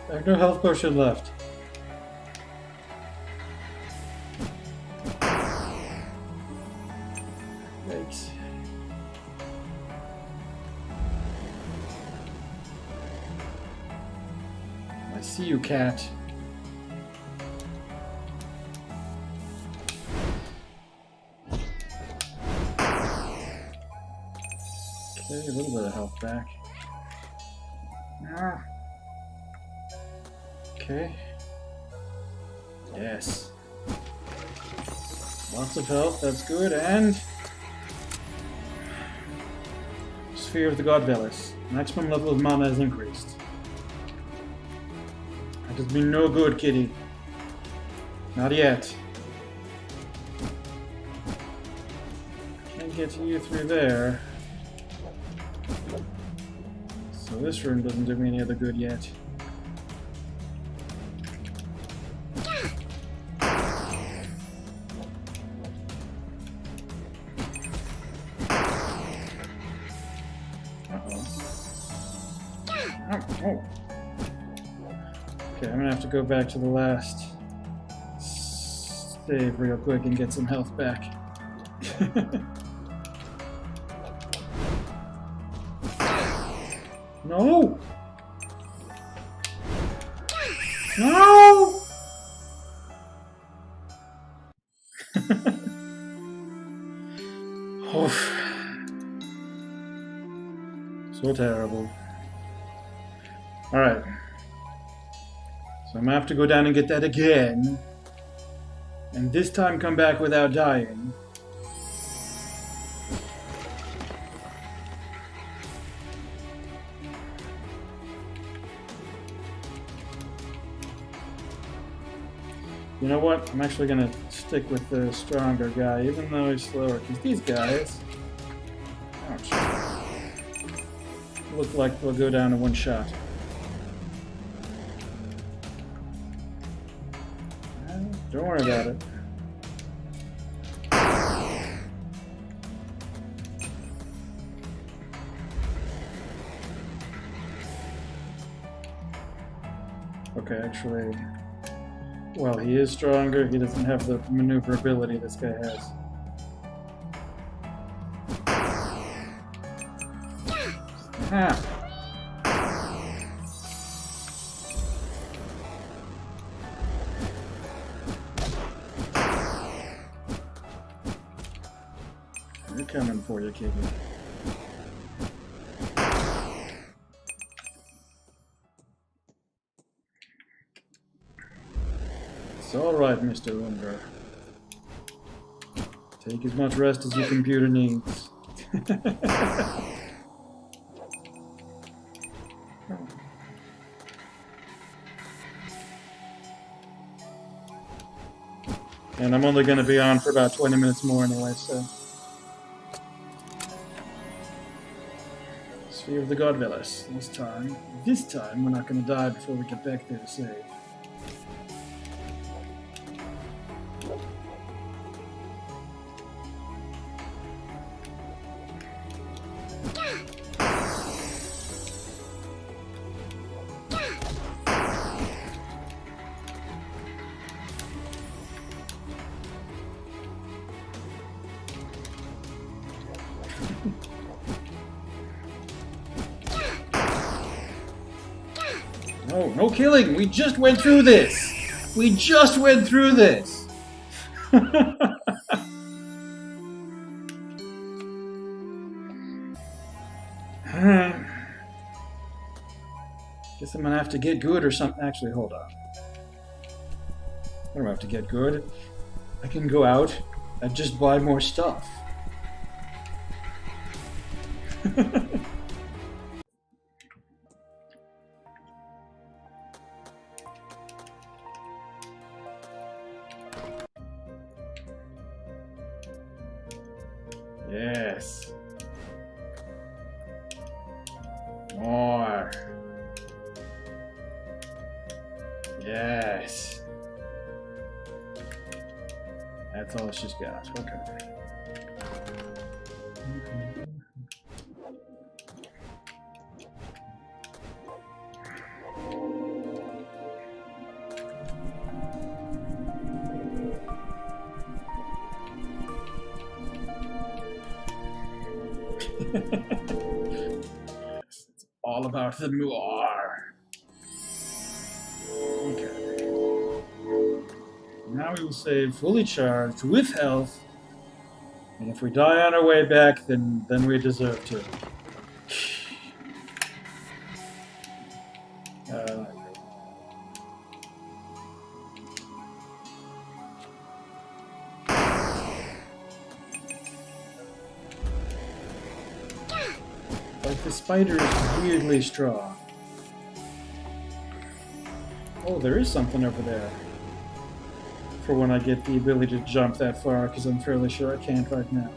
I have no health potion left. Yikes. I see you, cat. Okay, a little bit of health back. Ah. Okay. Yes. Lots of health, that's good, and... Sphere of the God Velis. Maximum level of mana is increased. That does me no good, kitty. Not yet. Can't get you through there. So this room doesn't do me any other good yet. Oh. Okay, I'm gonna have to go back to the last save real quick and get some health back. No! No! Oof. So terrible. Alright. So I'm gonna have to go down and get that again. And this time come back without dying. You know what? I'm actually gonna stick with the stronger guy, even though he's slower, because these guys look like they'll go down in one shot. Don't worry about it. Okay, actually, well, he is stronger. He doesn't have the maneuverability this guy has. Ah. They're coming for you, Kiki. It's alright, Mr. Unger. Take as much rest as your computer needs. And I'm only going to be on for about 20 minutes more anyway, so... Sphere of the God Velas. This time, we're not going to die before we get back there to save. No, no killing! We just went through this! We just went through this! Guess I'm gonna have to get good or something. Actually, hold on. I don't have to get good. I can go out and just buy more stuff. Yes. More. Yes. That's all she's got. Okay. It's all about the Muar. Okay. Now we will save fully charged with health, and if we die on our way back, then we deserve to. Like the spider is weirdly strong. Oh, there is something over there. For when I get the ability to jump that far, because I'm fairly sure I can't right now.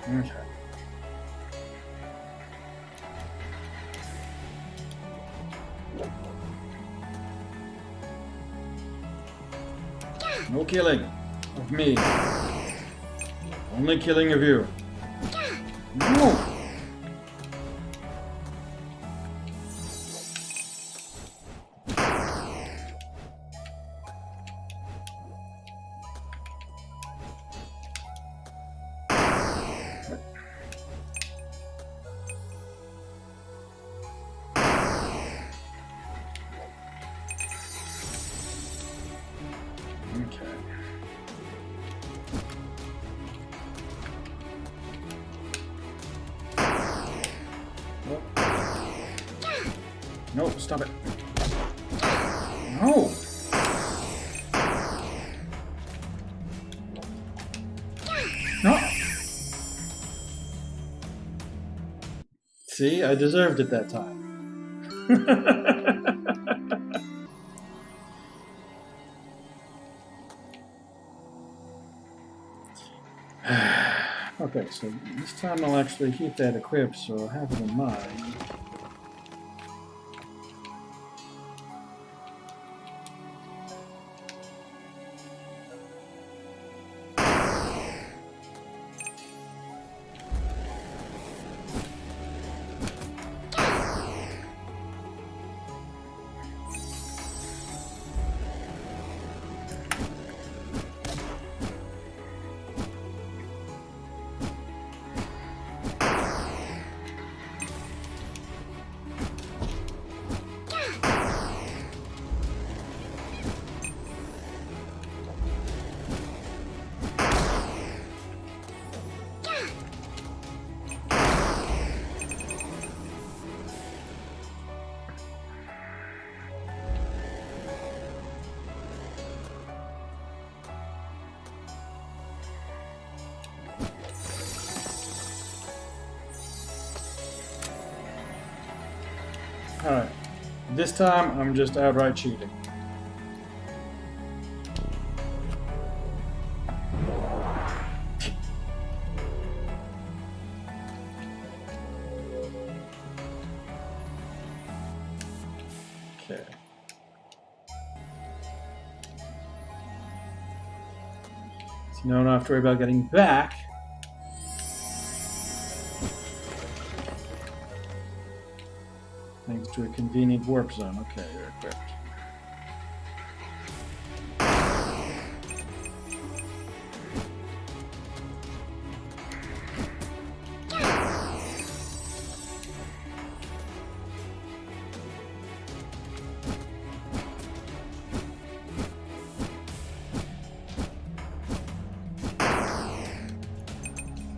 Okay. No killing of me. Only killing of you. No! No, stop it. No! No! See, I deserved it that time. Okay, so this time I'll actually keep that equipped, so I'll have it in mind. Alright, this time I'm just outright cheating. Okay. So now I don't have to worry about getting back. Thanks to a convenient warp zone. Okay, you're equipped.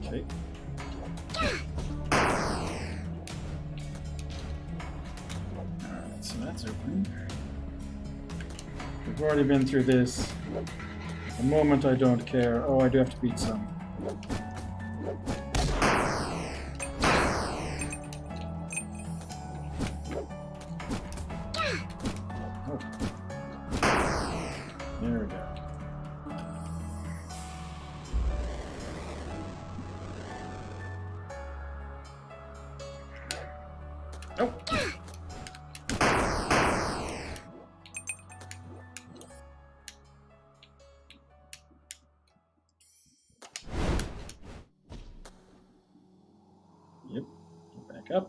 Okay. So that's open. We've already been through this. At the moment I don't care. Oh, I do have to beat some. Oh. There we go. Oh. Yep, get back up.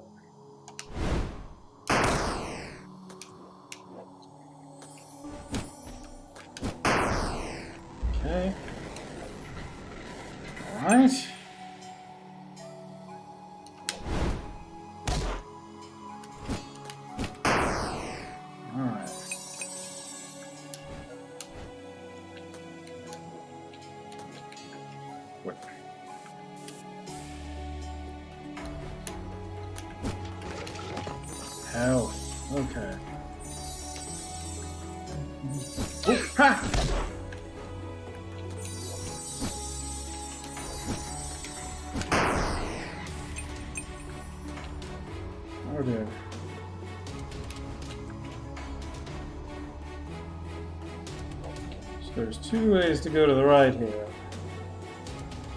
Okay. Alright. Alright. What? Health. Okay. Oh, ha! Oh dear. So there's two ways to go to the right here.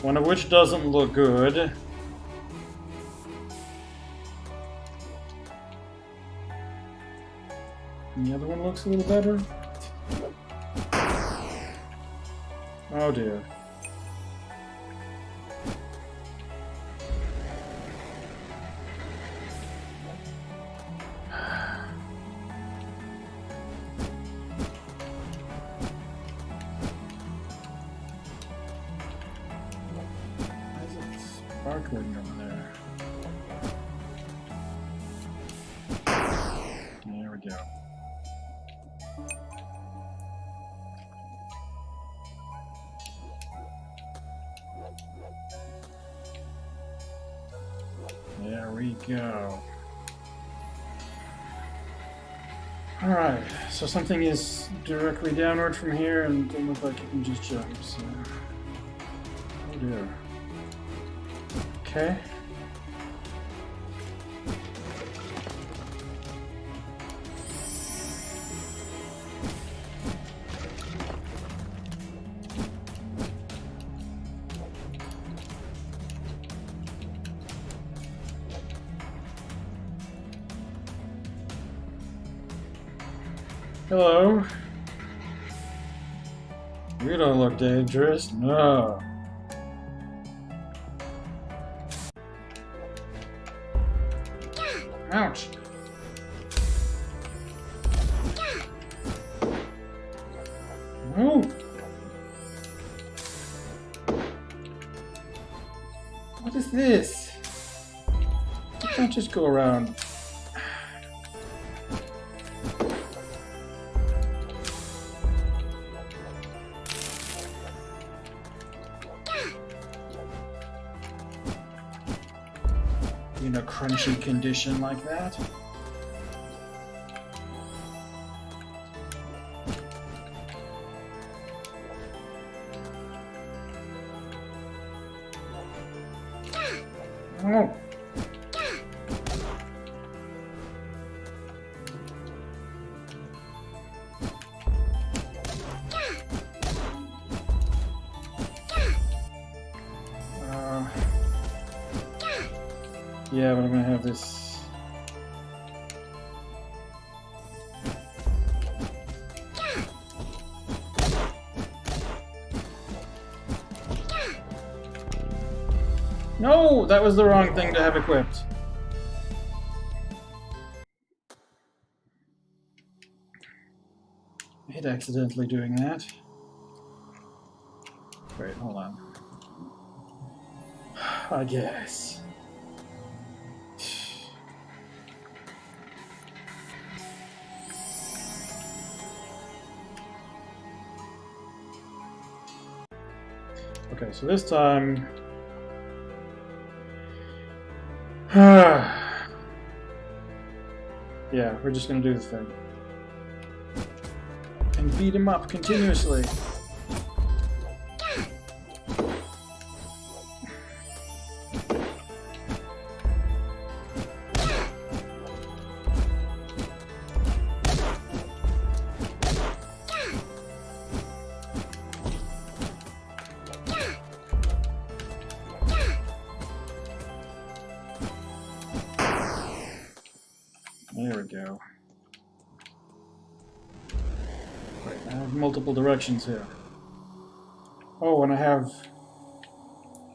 One of which doesn't look good. And the other one looks a little better. Oh dear. Why is it sparkling over there? There we go. There we go. Alright, so something is directly downward from here and it doesn't look like you can just jump, so... Oh dear. Okay. Hello. You don't look dangerous. No. Ouch. No. What is this? You can't just go around. In a crunchy condition like that. Oh. Yeah, but I'm gonna have this. No, that was the wrong thing to have equipped. I hate accidentally doing that. Wait, hold on. I guess. Okay, so this time... yeah, we're just gonna do the thing. And beat him up continuously. There we go. Wait, I have multiple directions here. Oh, and I have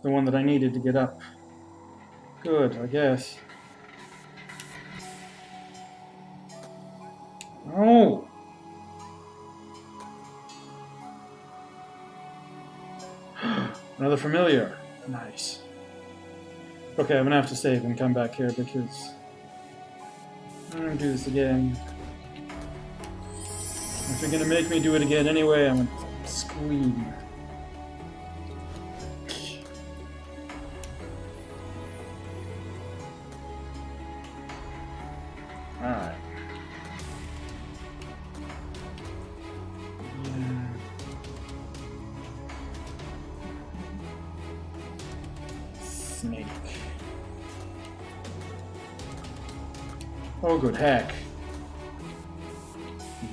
the one that I needed to get up. Good, I guess. Oh! Another familiar. Nice. Okay, I'm gonna have to save and come back here because I'm gonna do this again. If you're gonna make me do it again anyway, I'm gonna scream. Alright. Yeah. Snake. Oh, good heck.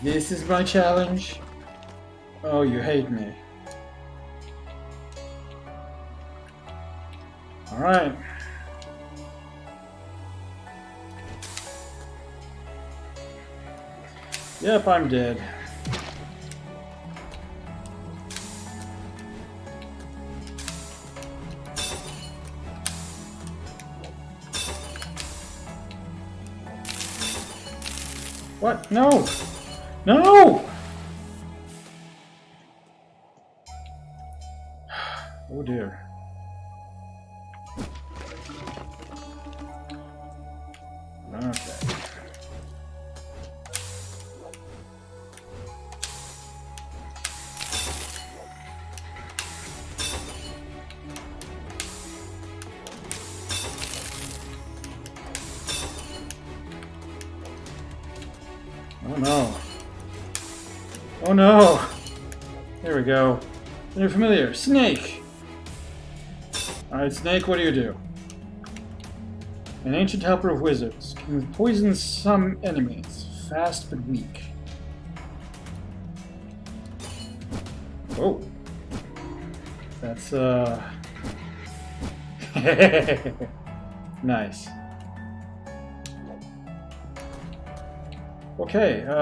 This is my challenge? Oh, you hate me. Alright. Yep, I'm dead. What? No! No! Oh dear. Okay. Oh no. Oh no! There we go. You're familiar. Snake! Alright, Snake, what do you do? An ancient helper of wizards. Can poison some enemies. Fast but weak. Oh. That's, nice. Okay, so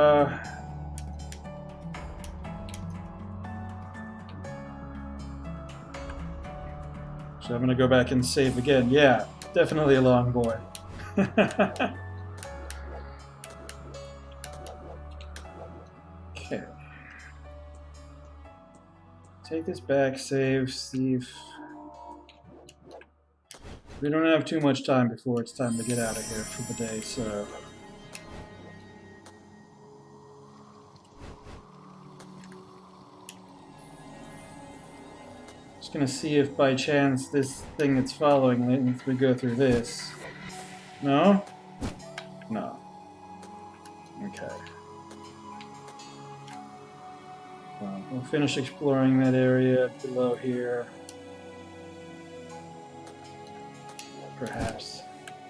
I'm gonna go back and save again. Yeah, definitely a long boy. Okay. Take this back, save, Steve. We don't have too much time before it's time to get out of here for the day, so... Just gonna see if by chance this thing that's following it, if we go through this. No? No. Okay. Well, we'll finish exploring that area below here. Perhaps.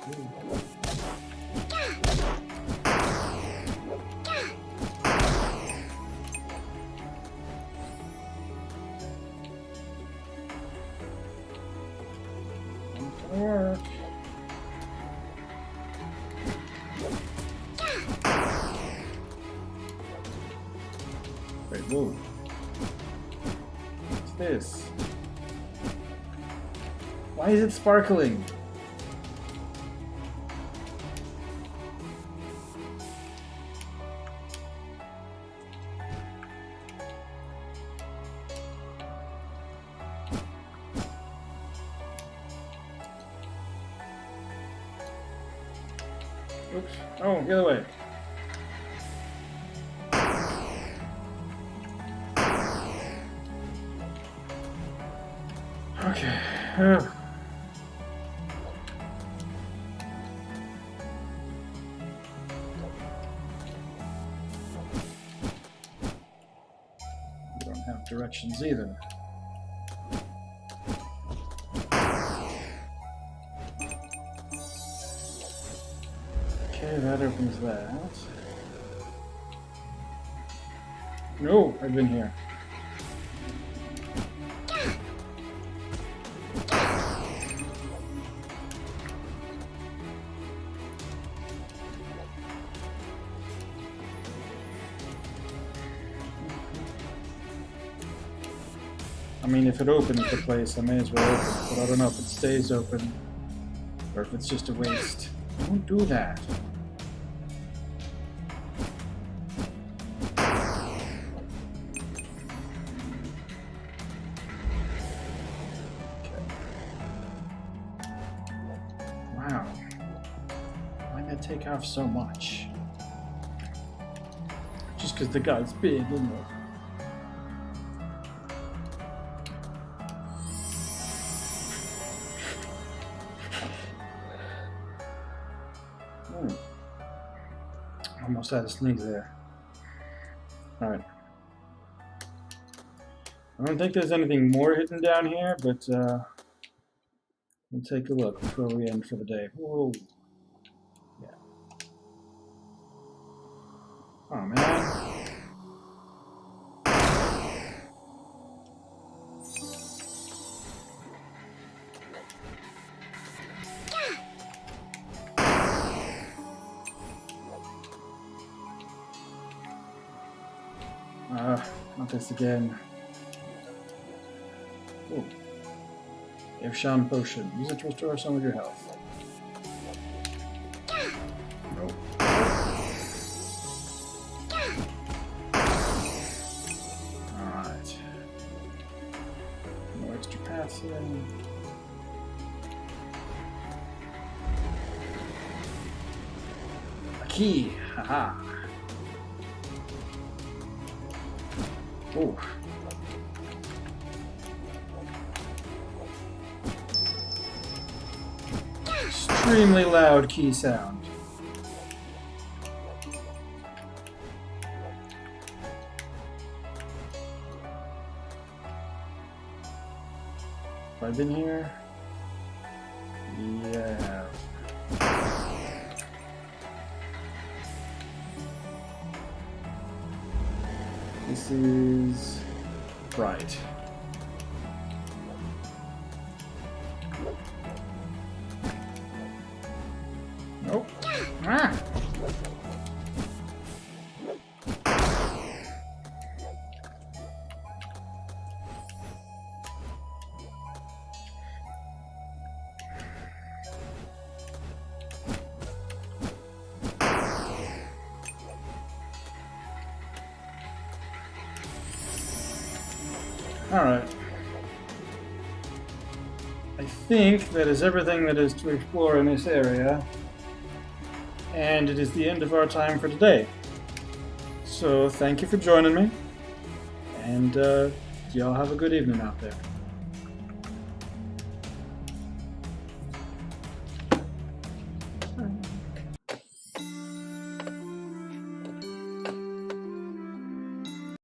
Ooh. Work. Wait, whoa. What's this? Why is it sparkling? Oops. Oh, the other way. Okay. We don't have directions either. Okay, that opens that. No, I've been here. I mean, if it opens the place, I may as well open it, but I don't know if it stays open or if it's just a waste. Don't do that. Wow. Why'd that take off so much? Just because the guy's big, isn't it? Almost had a sneeze there. Alright. I don't think there's anything more hidden down here, but we'll take a look before we end for the day. Whoa. Yeah. Oh man. Not this again. Ooh. Evshan potion. Use it to restore some of your health. Nope. Alright. No extra paths here. A key! Haha! Oh. Extremely loud key sound. Have I been here? Yeah. This is right. Nope. Ah. Alright. I think that is everything that is to explore in this area. And it is the end of our time for today. So thank you for joining me. And y'all have a good evening out there.